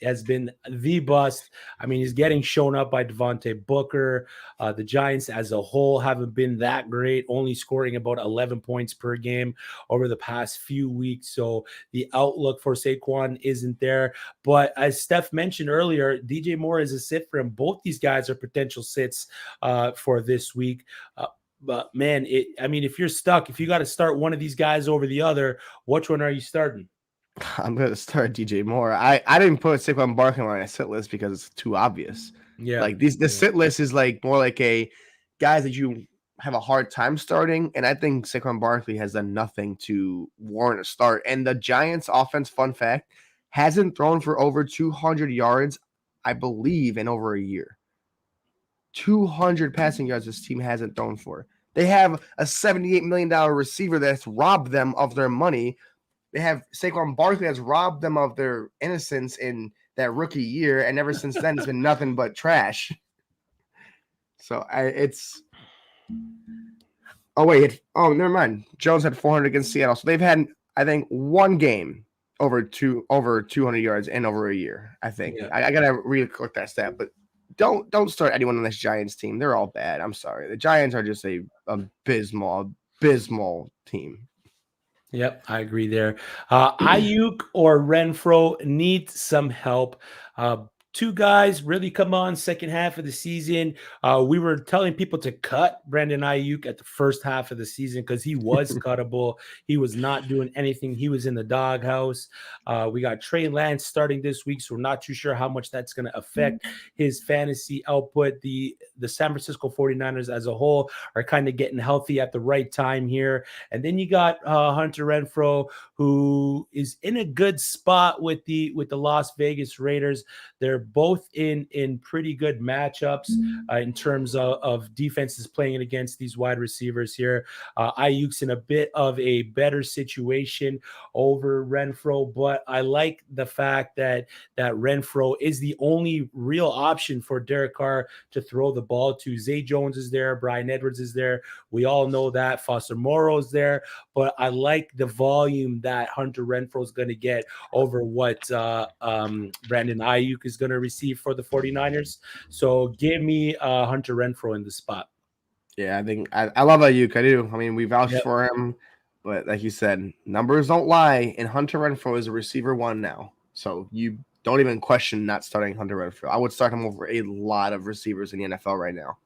Has been the bust. I mean, he's getting shown up by Devonte Parker. The Giants as a whole haven't been that great, only scoring about 11 points per game over the past few weeks. So the outlook for Saquon isn't there. But as Steph mentioned earlier, DJ Moore is a sit for him. Both these guys are potential sits for this week. But man, if you're stuck, if you got to start one of these guys over the other, which one are you starting? I'm going to start DJ Moore. I didn't put Saquon Barkley on my sit list because it's too obvious. Yeah. Like the sit list is like more like a guys that you have a hard time starting. And I think Saquon Barkley has done nothing to warrant a start. And the Giants offense, fun fact, hasn't thrown for over 200 yards, I believe, in over a year. 200 passing yards this team hasn't thrown for. They have a $78 million receiver that's robbed them of their money. They have Saquon Barkley that's robbed them of their innocence in that rookie year, and ever since then, it's been nothing but trash. So Oh wait, never mind. Jones had 400 against Seattle, so they've had, I think, one game over 200 yards in over a year. I think Yeah. I gotta re-click that stat, but don't start anyone on this Giants team. They're all bad. I'm sorry. The Giants are just a abysmal team. Yep, I agree there. Ayuk or Renfro need some help. Two guys really come on second half of the season. We were telling people to cut Brandon Ayuk at the first half of the season because he was cuttable. He was not doing anything. He was in the doghouse. We got Trey Lance starting this week, so we're not too sure how much that's going to affect his fantasy output. The San Francisco 49ers as a whole are kind of getting healthy at the right time here. And then you got Hunter Renfro, who is in a good spot with the Las Vegas Raiders. They're both in pretty good matchups in terms of defenses playing against these wide receivers here. Ayuk's in a bit of a better situation over Renfro, but I like the fact that Renfro is the only real option for Derek Carr to throw the ball to. Zay Jones is there, Bryan Edwards is there. We all know that. Foster Moreau's there, but I like the volume that Hunter Renfro is going to get over what Brandon Ayuk is going to receive for the 49ers. So give me Hunter Renfro in the spot. Yeah, I think I love Ayuk. I do. I mean, we vouched Yep. for him, but like you said, numbers don't lie, and Hunter Renfro is a receiver one now. So you don't even question not starting Hunter Renfro. I would start him over a lot of receivers in the NFL right now.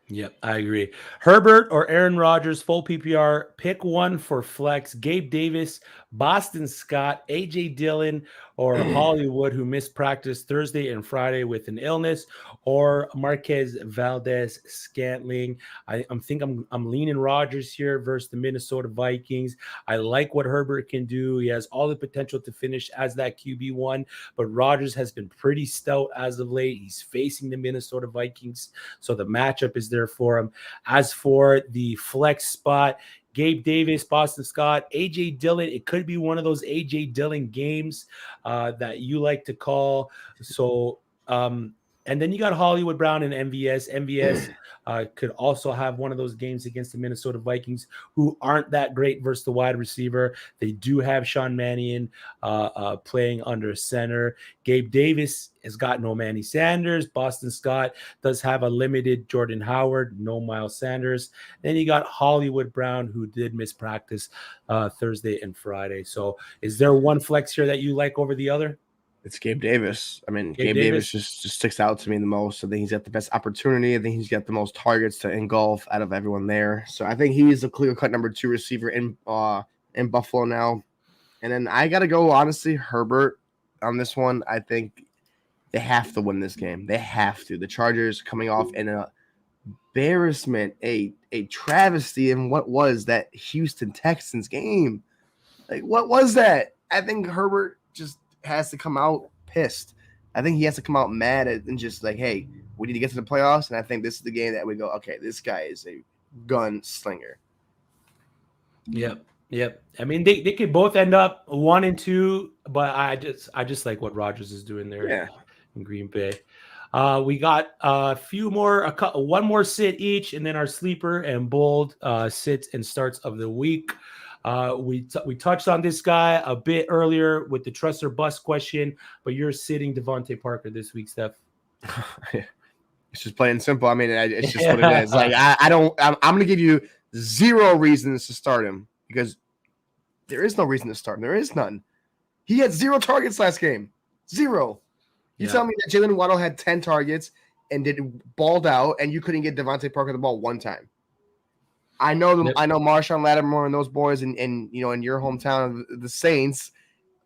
Yep, I agree. Herbert or Aaron Rodgers, full PPR. Pick one for flex. Gabe Davis, Boston Scott, A.J. Dillon, or Hollywood, who missed practice Thursday and Friday with an illness, or Marquez Valdez Scantling. I'm leaning Rodgers here versus the Minnesota Vikings. I like what Herbert can do. He has all the potential to finish as that QB1, but Rodgers has been pretty stout as of late. He's facing the Minnesota Vikings, so the matchup is there for him. As for the flex spot, Gabe Davis, Boston Scott, A.J. Dillon. It could be one of those A.J. Dillon games that you like to call. So, and then you got Hollywood Brown and MVS. MVS could also have one of those games against the Minnesota Vikings, who aren't that great versus the wide receiver. They do have Sean Mannion playing under center. Gabe Davis has got no Manny Sanders. Boston Scott does have a limited Jordan Howard, no Miles Sanders. Then you got Hollywood Brown, who did miss practice Thursday and Friday. So is there one flex here that you like over the other? It's Gabe Davis. I mean, Gabe Davis just sticks out to me the most. I think he's got the best opportunity. I think he's got the most targets to engulf out of everyone there. So I think he's a clear-cut number 2 receiver in Buffalo now. And then I got to go, honestly, Herbert on this one. I think they have to win this game. They have to. The Chargers coming off in an embarrassment, a travesty in what was that Houston Texans game. Like, what was that? I think Herbert just has to come out pissed. I think he has to come out mad and just like, hey, we need to get to the playoffs. And I think this is the game that we go, okay, this guy is a gunslinger. Yep. I mean, they could both end up 1-2, but I just like what Rodgers is doing there in Green Bay. We got a few more, one more sit each, and then our sleeper and bold sits and starts of the week. We touched on this guy a bit earlier with the trust or bust question, but you're sitting Devonte Parker this week, Steph. It's just plain and simple. I mean, it's just what it is. Like I'm going to give you 0 reasons to start him because there is no reason to start him. There is none. He had 0 targets last game. 0. You tell me that Jalen Waddle had 10 targets and balled out, and you couldn't get Devonte Parker the ball one time. I know them. Yep. I know Marshawn Lattimore and those boys, and in your hometown, the Saints,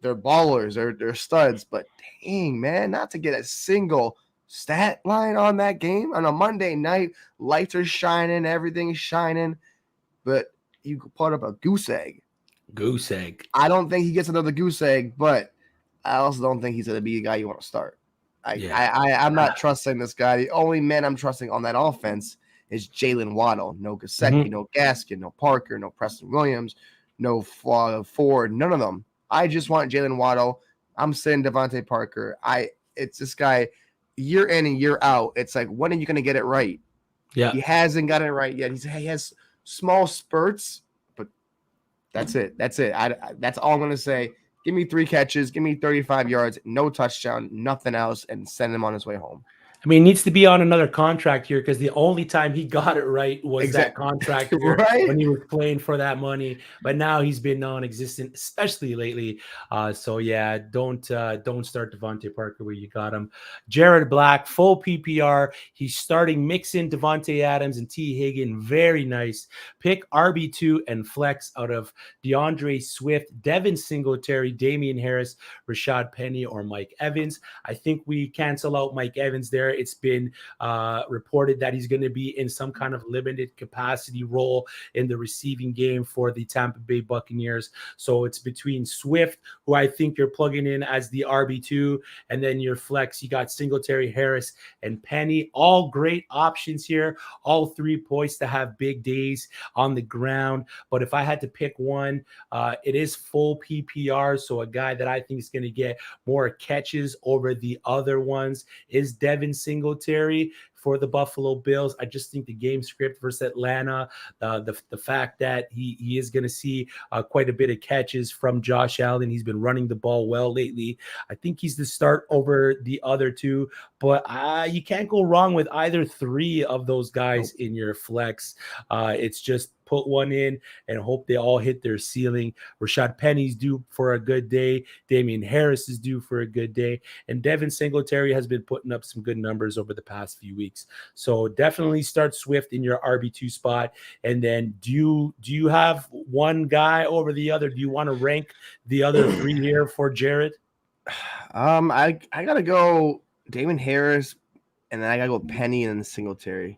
they're ballers, they're studs. But dang, man, not to get a single stat line on that game on a Monday night. Lights are shining, everything's shining, but you put up a goose egg. Goose egg. I don't think he gets another goose egg, but I also don't think he's going to be a guy you want to start. I'm not trusting this guy. The only man I'm trusting on that offense is Jalen Waddle. No Gesicki, no Gaskin, no Parker, no Preston Williams, no Ford, none of them. I just want Jalen Waddle. I'm saying Devonte Parker. It's this guy year in and year out. It's like, when are you going to get it right? Yeah. He hasn't got it right yet. He has small spurts, but that's it. That's it. That's all I'm going to say. Give me 3 catches, give me 35 yards, no touchdown, nothing else, and send him on his way home. I mean, he needs to be on another contract here because the only time he got it right was that contract year right? when he was playing for that money. But now he's been non-existent, especially lately. So yeah, don't start Devonte Parker where you got him. Jared Black, full PPR. He's starting mixing Devonte Adams and T. Higgins. Very nice. Pick RB2 and flex out of DeAndre Swift, Devin Singletary, Damien Harris, Rashad Penny, or Mike Evans. I think we cancel out Mike Evans there. It's been reported that he's going to be in some kind of limited capacity role in the receiving game for the Tampa Bay Buccaneers. So it's between Swift, who I think you're plugging in as the RB2, and then your flex, you got Singletary, Harris, and Penny. All great options here. All 3 poised to have big days on the ground. But if I had to pick one, it is full PPR. So a guy that I think is going to get more catches over the other ones is Devin Singletary for the Buffalo Bills. I just think the game script versus Atlanta, the fact that he is going to see quite a bit of catches from Josh Allen. He's been running the ball well lately. I think he's the start over the other 2, but you can't go wrong with either 3 of those guys in your flex. It's just put one in and hope they all hit their ceiling. Rashad Penny's due for a good day. Damien Harris is due for a good day. And Devin Singletary has been putting up some good numbers over the past few weeks. So definitely start Swift in your RB2 spot. And then do you have one guy over the other? Do you want to rank the other 3 here for Jared? I got to go Damien Harris, and then I got to go Penny and then Singletary.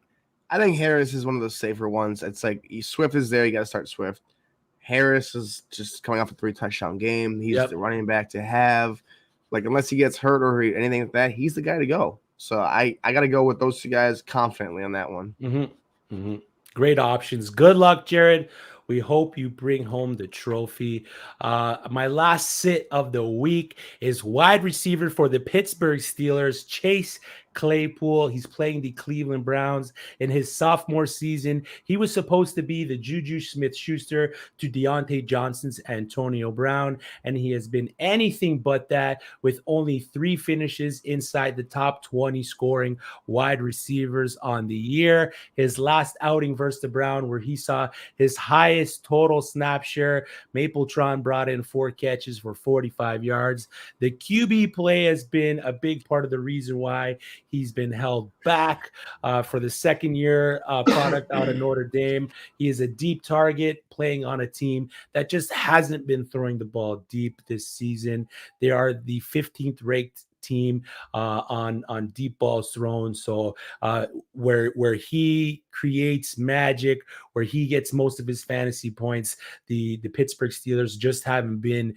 I think Harris is one of those safer ones. It's like Swift is there. You got to start Swift. Harris is just coming off a 3-touchdown game. He's the running back to have. Like, unless he gets hurt or anything like that, he's the guy to go. So I got to go with those 2 guys confidently on that one. Great options. Good luck, Jared. We hope you bring home the trophy. My last sit of the week is wide receiver for the Pittsburgh Steelers, Chase Claypool. He's playing the Cleveland Browns in his sophomore season. He was supposed to be the Juju Smith-Schuster to Deontay Johnson's Antonio Brown, and he has been anything but that, with only 3 finishes inside the top 20 scoring wide receivers on the year. His last outing versus the Brown, where he saw his highest total snap share, Mapletron brought in 4 catches for 45 yards. The QB play has been a big part of the reason why he's been held back for the second year product out of Notre Dame. He is a deep target playing on a team that just hasn't been throwing the ball deep this season. They are the 15th ranked team on deep balls thrown. So where he creates magic, where he gets most of his fantasy points, the Pittsburgh Steelers just haven't been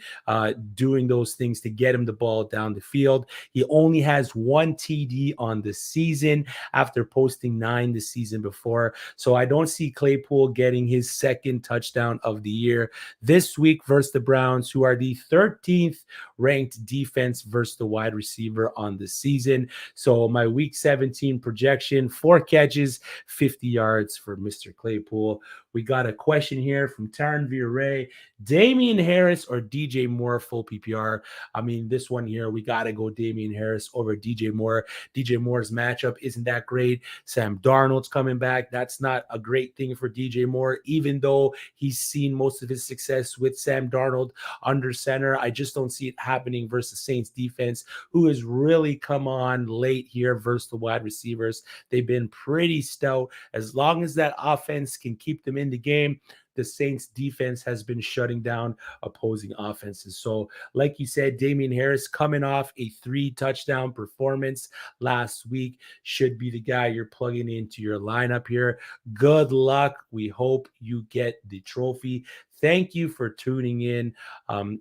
doing those things to get him the ball down the field. He only has 1 TD on the season after posting 9 the season before. So I don't see Claypool getting his second touchdown of the year this week versus the Browns, who are the 13th ranked defense versus the wide receiver on the season. So my week 17 projection, 4 catches, 50 yards for Mr. Claypool. We got a question here from Taryn Viray. Damien Harris or DJ Moore full PPR? I mean, this one here, we got to go Damien Harris over DJ Moore. DJ Moore's matchup isn't that great. Sam Darnold's coming back. That's not a great thing for DJ Moore, even though he's seen most of his success with Sam Darnold under center. I just don't see it happening versus Saints defense, who has really come on late here versus the wide receivers. They've been pretty stout. As long as that offense can keep them in the game, the Saints defense has been shutting down opposing offenses. So like you said, Damien Harris coming off a 3-touchdown performance last week should be the guy you're plugging into your lineup here. Good luck. We hope you get the trophy. Thank you for tuning in.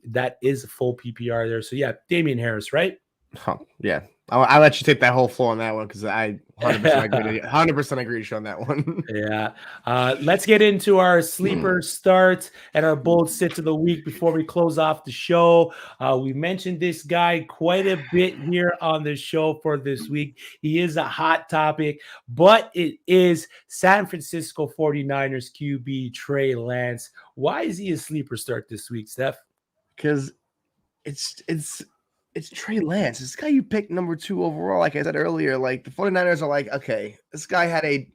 That is a full PPR there. So yeah, Damien Harris, right? Yeah. I'll let you take that whole floor on that one because I 100% agree. 100% agree on that one. Yeah. Let's get into our sleeper starts and our bold sits of the week before we close off the show. We mentioned this guy quite a bit here on the show for this week. He is a hot topic, but it is San Francisco 49ers QB Trey Lance. Why is he a sleeper start this week, Steph? Because it's Trey Lance. This guy you picked number 2 overall. Like I said earlier, like the 49ers are like, okay, this guy had a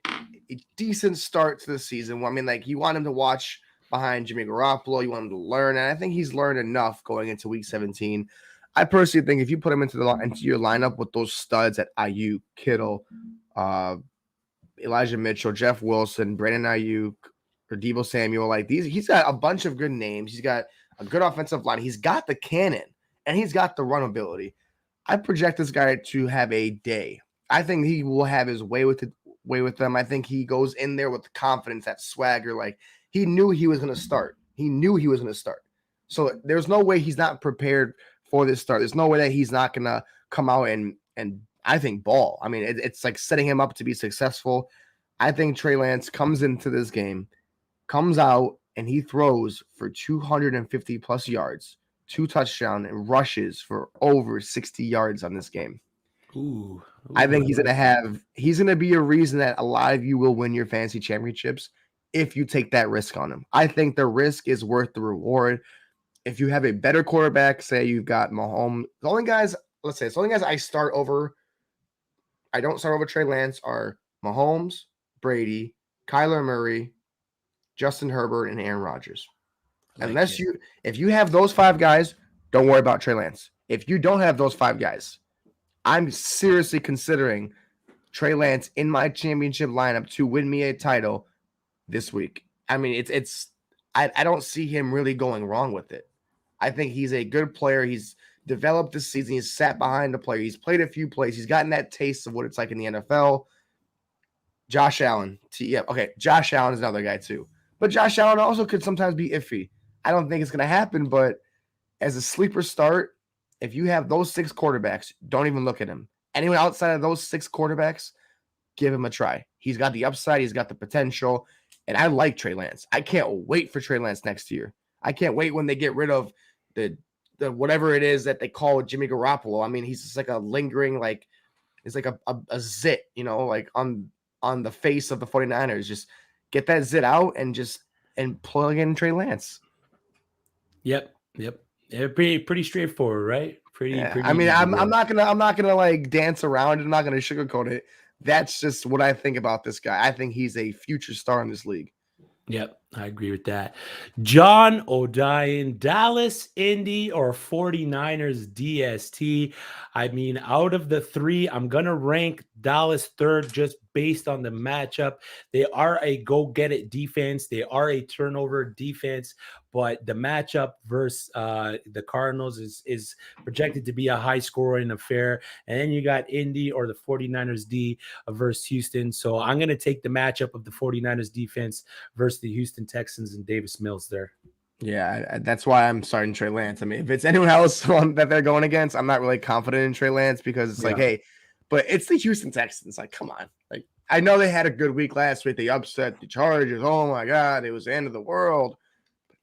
decent start to the season. I mean, like you want him to watch behind Jimmy Garoppolo. You want him to learn. And I think he's learned enough going into week 17. I personally think if you put him into your lineup with those studs at Ayuk, Kittle, Elijah Mitchell, Jeff Wilson, Brandon Ayuk, or Deebo Samuel, like these, he's got a bunch of good names. He's got a good offensive line. He's got the cannon and he's got the run ability. I project this guy to have a day. I think he will have his way with them. I think he goes in there with the confidence, that swagger. Like he knew he was going to start. So there's no way he's not prepared for this start. There's no way that he's not going to come out and I think ball. I mean, it's like setting him up to be successful. I think Trey Lance comes into this game, comes out, and he throws for 250 plus yards, 2 touchdowns, and rushes for over 60 yards on this game. Ooh, I think he's going to be a reason that a lot of you will win your fantasy championships if you take that risk on him. I think the risk is worth the reward. If you have a better quarterback, say you've got Mahomes, the only guys I don't start over Trey Lance are Mahomes, Brady, Kyler Murray, Justin Herbert, and Aaron Rodgers. If you have those 5 guys, don't worry about Trey Lance. If you don't have those 5 guys, I'm seriously considering Trey Lance in my championship lineup to win me a title this week. I mean, I don't see him really going wrong with it. I think he's a good player. He's developed this season. He's sat behind the player. He's played a few plays. He's gotten that taste of what it's like in the NFL. Josh Allen. Josh Allen is another guy too. But Josh Allen also could sometimes be iffy. I don't think it's going to happen, but as a sleeper start, if you have those 6 quarterbacks, don't even look at him. Anyone outside of those 6 quarterbacks, give him a try. He's got the upside. He's got the potential. And I like Trey Lance. I can't wait for Trey Lance next year. I can't wait when they get rid of the whatever it is that they call Jimmy Garoppolo. I mean, he's just like a lingering, like it's like a zit, like on the face of the 49ers. Just get that zit out and plug in Trey Lance. Yep. Yeah, pretty straightforward, right? Pretty. I mean, I'm not gonna like dance around it. I'm not gonna sugarcoat it. That's just what I think about this guy. I think he's a future star in this league. Yep, I agree with that. John O'Dyan, Dallas, Indy, or 49ers DST. I mean, out of the 3, I'm going to rank Dallas 3rd just based on the matchup. They are a go-get-it defense. They are a turnover defense, but the matchup versus the Cardinals is projected to be a high-scoring affair. And then you got Indy or the 49ers D versus Houston. So I'm going to take the matchup of the 49ers defense versus the Houston Texans and Davis Mills there. Yeah, that's why I'm starting Trey Lance. I mean, if it's anyone else that they're going against, I'm not really confident in Trey Lance because it's like, hey, but it's the Houston Texans. Like, come on. Like, I know they had a good week last week. They upset the Chargers. Oh, my God. It was the end of the world.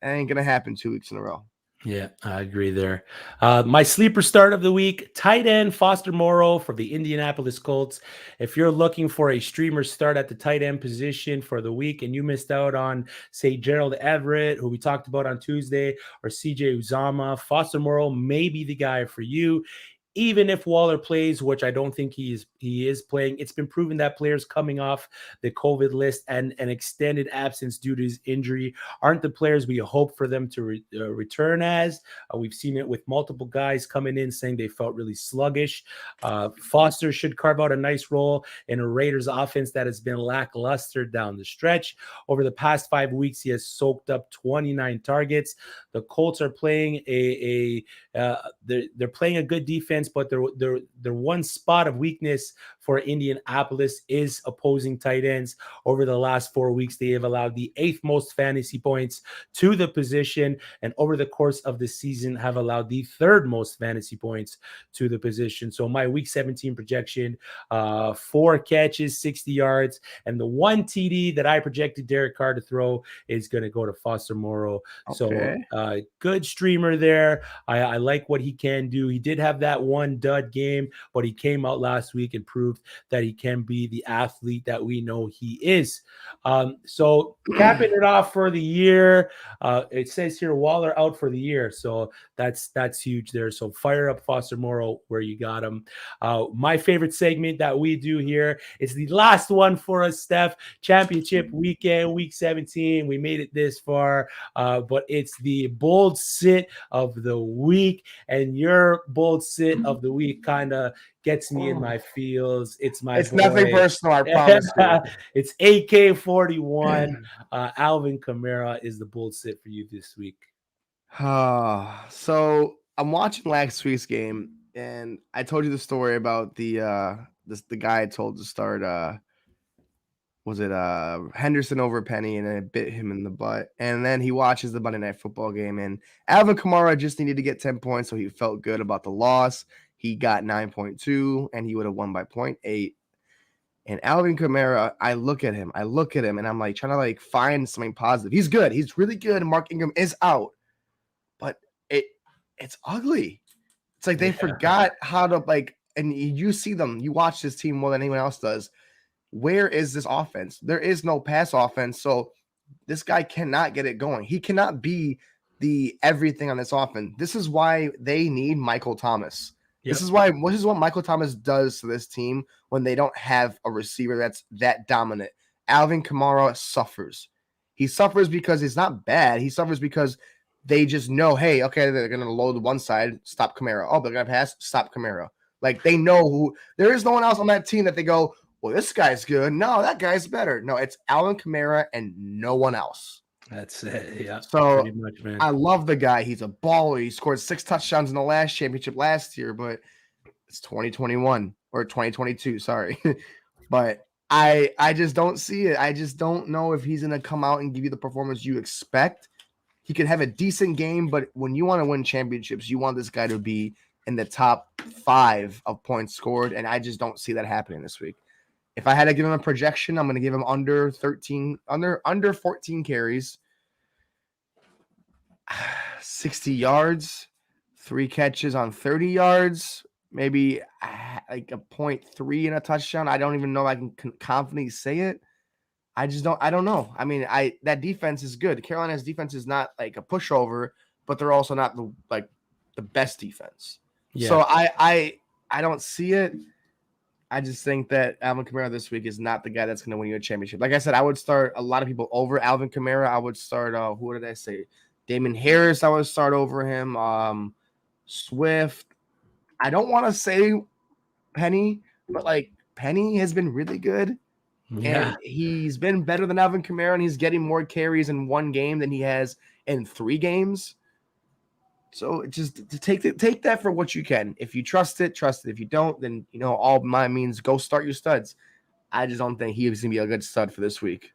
That ain't going to happen 2 weeks in a row. Yeah, I agree there. My sleeper start of the week, tight end Foster Moreau for the Indianapolis Colts. If you're looking for a streamer start at the tight end position for the week and you missed out on, say, Gerald Everett, who we talked about on Tuesday, or CJ Uzama, Foster Moreau may be the guy for you. Even if Waller plays, which I don't think he is playing, it's been proven that players coming off the COVID list and an extended absence due to his injury aren't the players we hope for them to return as. We've seen it with multiple guys coming in saying they felt really sluggish. Foster should carve out a nice role in a Raiders offense that has been lackluster down the stretch. Over the past 5 weeks, he has soaked up 29 targets. The Colts are playing they're playing a good defense ends, but their one spot of weakness for Indianapolis is opposing tight ends. Over the last 4 weeks, they have allowed the 8th most fantasy points to the position, and over the course of the season have allowed the 3rd most fantasy points to the position. So my week 17 projection, 4 catches, 60 yards, and the 1 TD that I projected Derek Carr to throw is going to go to Foster Moreau. Okay. So good streamer there. I like what he can do. He did have that one dud game, but he came out last week and proved that he can be the athlete that we know he is. So capping it off for the year, it says here Waller out for the year. So that's huge there. So fire up Foster Moreau where you got him. My favorite segment that we do here is the last one for us, Steph. Championship weekend, week 17. We made it this far, but it's the bold sit of the week. And your bold sit of the week kind of gets me in my feels. It's nothing personal, I promise you. It's AK-41. Alvin Kamara is the bold sit for you this week. So I'm watching last week's game, and I told you the story about the guy I told to start was it Henderson over Penny, and then it bit him in the butt. And then he watches the Monday Night Football game, and Alvin Kamara just needed to get 10 points, so he felt good about the loss. He got 9.2, and he would have won by 0.8. And Alvin Kamara, I look at him, and I'm like trying to like find something positive. He's good. He's really good. Mark Ingram is out, but it's ugly. It's like they forgot how to like, and you see them, you watch this team more than anyone else does. Where is this offense? There is no pass offense, so this guy cannot get it going. He cannot be the everything on this offense. This is why they need Michael Thomas. Yep. This is what Michael Thomas does to this team when they don't have a receiver that's that dominant. Alvin Kamara suffers. He suffers because he's not bad. He suffers because they just know, hey, okay, they're going to load one side, stop Kamara. Oh, they're going to pass, stop Kamara. Like, they know who – there is no one else on that team that they go, well, this guy's good. No, that guy's better. No, it's Alvin Kamara and no one else. That's it, yeah. So, pretty much, man. I love the guy. He's a baller. He scored 6 touchdowns in the last championship last year, but it's 2021 or 2022, sorry. But I just don't see it. I just don't know if he's going to come out and give you the performance you expect. He could have a decent game, but when you want to win championships, you want this guy to be in the top 5 of points scored, and I just don't see that happening this week. If I had to give him a projection, I'm going to give him under 14 carries, 60 yards, 3 catches on 30 yards, maybe like a 0.3 in a touchdown. I don't even know if I can confidently say it. I don't know. I mean, that defense is good. Carolina's defense is not like a pushover, but they're also not the best defense. Yeah. So I don't see it. I just think that Alvin Kamara this week is not the guy that's going to win you a championship. Like I said, I would start a lot of people over Alvin Kamara. I would start, who did I say? Damien Harris, I would start over him. Swift. I don't want to say Penny, but like Penny has been really good. Yeah. And he's been better than Alvin Kamara, and he's getting more carries in one game than he has in 3 games. So just to take that for what you can. If you trust it, trust it. If you don't, then all my means go start your studs. I just don't think he's gonna be a good stud for this week.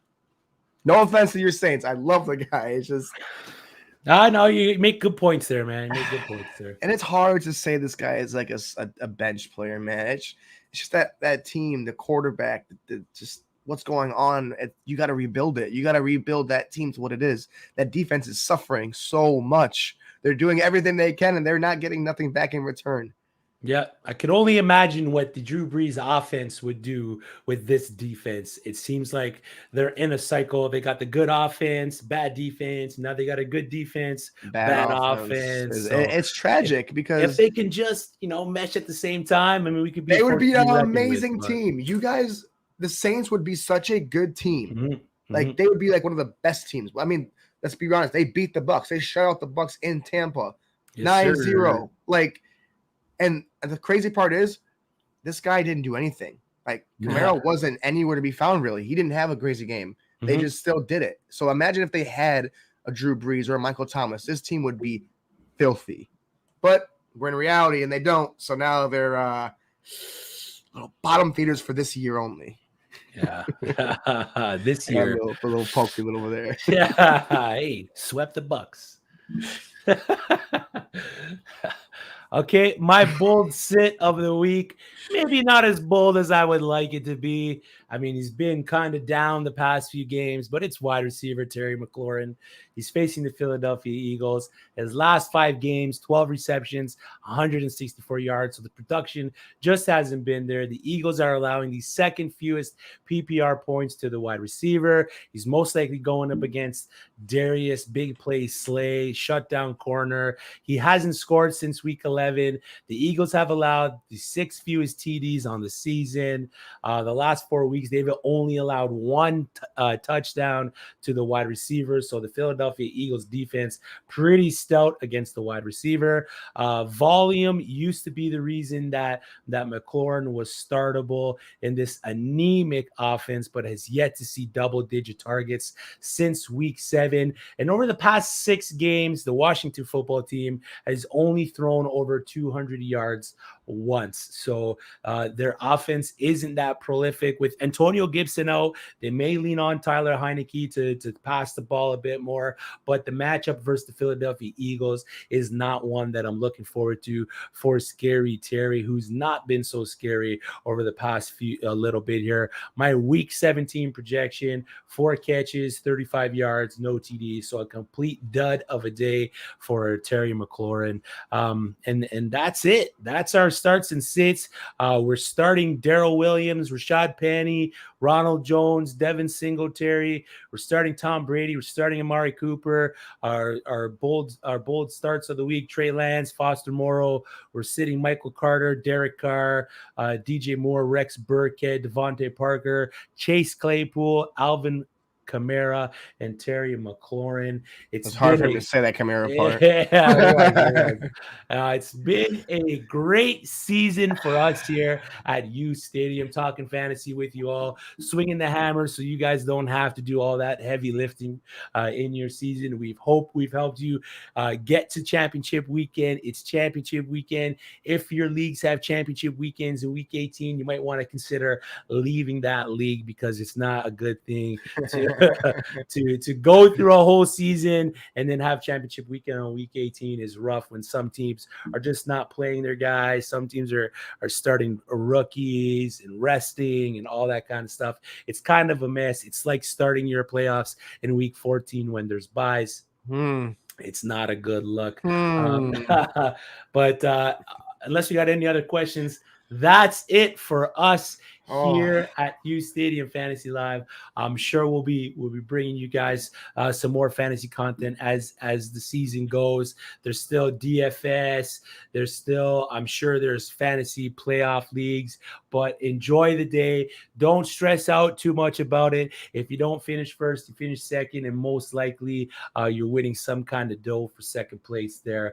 No offense to your Saints. I love the guy. It's just no, you make good points there, man. You make good points there. And it's hard to say this guy is like a bench player, man. It's just that team, the quarterback, just what's going on. You got to rebuild it. You got to rebuild that team to what it is. That defense is suffering so much. They're doing everything they can, and they're not getting nothing back in return. Yeah, I could only imagine what the Drew Brees offense would do with this defense. It seems like they're in a cycle. They got the good offense, bad defense. Now they got a good defense, bad offense. So it's tragic because if they can just, mesh at the same time, I mean, we could be. They would be an amazing team. You guys, the Saints would be such a good team. Mm-hmm. Like they would be like one of the best teams. I mean, let's be honest. They beat the Bucs. They shut out the Bucs in Tampa, 9-0. Like. And the crazy part is, this guy didn't do anything. Like, Camaro wasn't anywhere to be found, really. He didn't have a crazy game. They just still did it. So imagine if they had a Drew Brees or a Michael Thomas. This team would be filthy. But we're in reality, and they don't. So now they're little bottom feeders for this year only. Yeah, this I got year. a little poke little over there. Yeah, hey, swept the Bucks. Okay, my bold sit of the week. Maybe not as bold as I would like it to be. I mean, he's been kind of down the past few games, but it's wide receiver Terry McLaurin. He's facing the Philadelphia Eagles. His last 5 games, 12 receptions, 164 yards. So the production just hasn't been there. The Eagles are allowing the second fewest PPR points to the wide receiver. He's most likely going up against Darius, big play Slay, shutdown corner. He hasn't scored since week 11. The Eagles have allowed the 6th fewest TDs on the season. The last 4 weeks, they've only allowed 1 touchdown to the wide receiver. So the Philadelphia Eagles defense, pretty stout against the wide receiver. Volume used to be the reason that McLaurin was startable in this anemic offense, but has yet to see double-digit targets since week 7. And over the past 6 games, the Washington football team has only thrown over 200 yards once. So their offense isn't that prolific. With Antonio Gibson out, they may lean on Tyler Heineke to pass the ball a bit more, but the matchup versus the Philadelphia Eagles is not one that I'm looking forward to for Scary Terry, who's not been so scary over the past a little bit here. My week 17 projection, 4 catches, 35 yards, no TD. So a complete dud of a day for Terry McLaurin. And that's it. That's our starts and sits. We're starting Daryl Williams, Rashad Penny, Ronald Jones, Devin Singletary. We're starting Tom Brady. We're starting Amari Cooper. Our bold starts of the week: Trey Lance, Foster Moreau. We're sitting Michael Carter, Derek Carr, DJ Moore, Rex Burkhead, Devonte Parker, Chase Claypool, Alvin Kamara, and Terry McLaurin. It's hard for me to say that Kamara part. Yeah, it's been a great season for us here at uSTADIUM, talking fantasy with you all, swinging the hammer so you guys don't have to do all that heavy lifting in your season. We've helped you get to championship weekend. It's championship weekend. If your leagues have championship weekends in week 18, you might want to consider leaving that league, because it's not a good thing to go through a whole season and then have championship weekend on week 18 is rough, when some teams are just not playing their guys. Some teams are starting rookies and resting and all that kind of stuff. It's kind of a mess. It's like starting your playoffs in week 14 when there's buys. It's not a good look. But unless you got any other questions, that's it for us here at uSTADIUM Fantasy Live. I'm sure we'll be bringing you guys some more fantasy content as the season goes. There's still DFS. There's still, I'm sure there's fantasy playoff leagues, but enjoy the day. Don't stress out too much about it. If you don't finish first, you finish second, and most likely you're winning some kind of dough for second place there.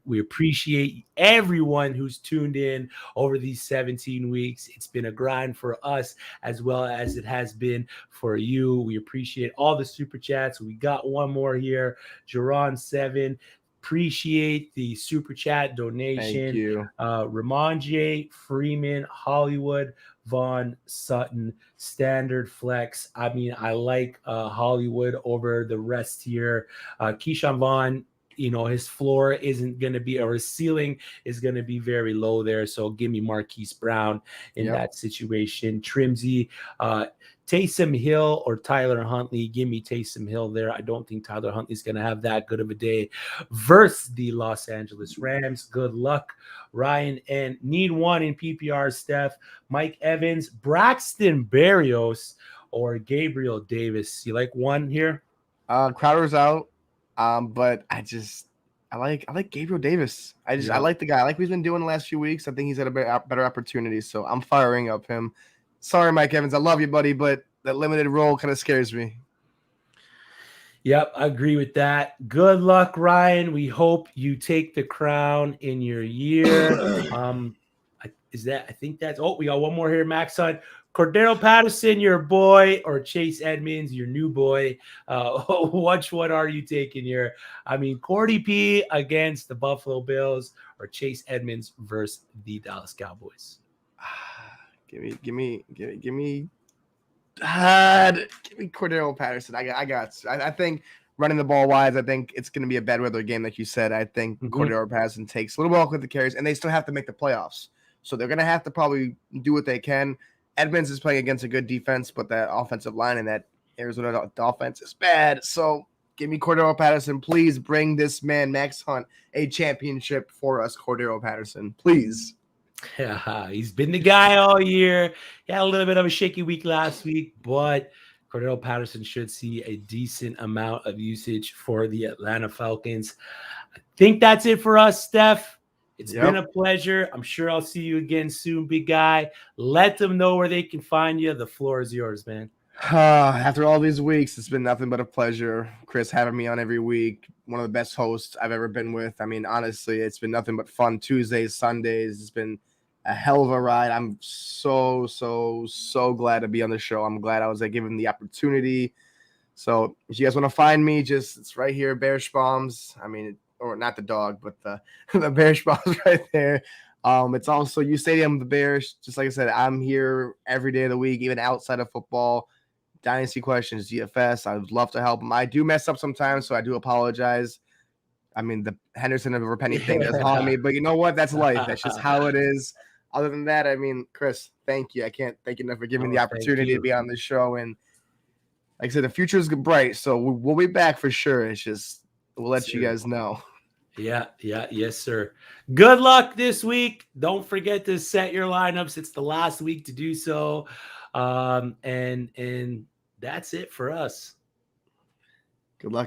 We appreciate everyone who's tuned in over these 17 weeks. It's been a grind for us as well as it has been for you. We appreciate all the super chats. We got one more here. Jerron 7. Appreciate the super chat donation. Thank you. Ramondre, Freeman, Hollywood, Vaughn, Sutton, standard flex. I mean, I like Hollywood over the rest here. Keyshawn Vaughn, his floor isn't going to be, or his ceiling is going to be very low there. So give me Marquise Brown in that situation. Trimsy, Taysom Hill or Tyler Huntley. Give me Taysom Hill there. I don't think Tyler Huntley's going to have that good of a day versus the Los Angeles Rams. Good luck, Ryan. And need one in PPR, Steph, Mike Evans, Braxton Berrios, or Gabriel Davis. You like one here? Crowder's out. But I like Gabriel Davis. I like the guy. I like what he's been doing the last few weeks. I think he's had a better opportunity, so I'm firing up him. Sorry, Mike Evans. I love you, buddy, but that limited role kind of scares me. Yep, I agree with that. Good luck, Ryan. We hope you take the crown in your year. I think that's we got one more here, Max on Cordero Patterson, your boy, or Chase Edmonds, your new boy. Which one are you taking here? I mean, Cordy P against the Buffalo Bills or Chase Edmonds versus the Dallas Cowboys? Give me Cordero Patterson. I think running the ball wise, I think it's going to be a bad weather game, like you said. I think Cordero Patterson takes a little ball with the carries, and they still have to make the playoffs. So they're going to have to probably do what they can. Edmonds is playing against a good defense, but that offensive line and that Arizona offense is bad. So give me Cordero Patterson. Please bring this man, Max Hunt, a championship for us, Cordero Patterson. Please. Yeah, he's been the guy all year. He had a little bit of a shaky week last week, but Cordero Patterson should see a decent amount of usage for the Atlanta Falcons. I think that's it for us, Steph. It's been a pleasure. I'm sure I'll see you again soon, big guy. Let them know where they can find you. The floor is yours, man. After all these weeks, it's been nothing but a pleasure. Chris having me on every week. One of the best hosts I've ever been with. I mean, honestly, it's been nothing but fun. Tuesdays, Sundays. It's been a hell of a ride. I'm so glad to be on the show. I'm glad I was given the opportunity. So if you guys want to find me, it's right here, Bearish Bombs. I mean, or not the dog, but the Bearish Bombs right there. It's also uSTADIUM, the Bears. Just like I said, I'm here every day of the week, even outside of football. Dynasty questions, DFS. I would love to help them. I do mess up sometimes, so I do apologize. I mean, the Henderson over Penny thing does haunt me, but you know what? That's life. That's just how it is. Other than that, I mean, Chris, thank you. I can't thank you enough for giving me the opportunity to be on this show. And like I said, the future is bright, so we'll be back for sure. It's just we'll let you guys know. Yes, sir. Good luck this week. Don't forget to set your lineups. It's the last week to do so. And that's it for us.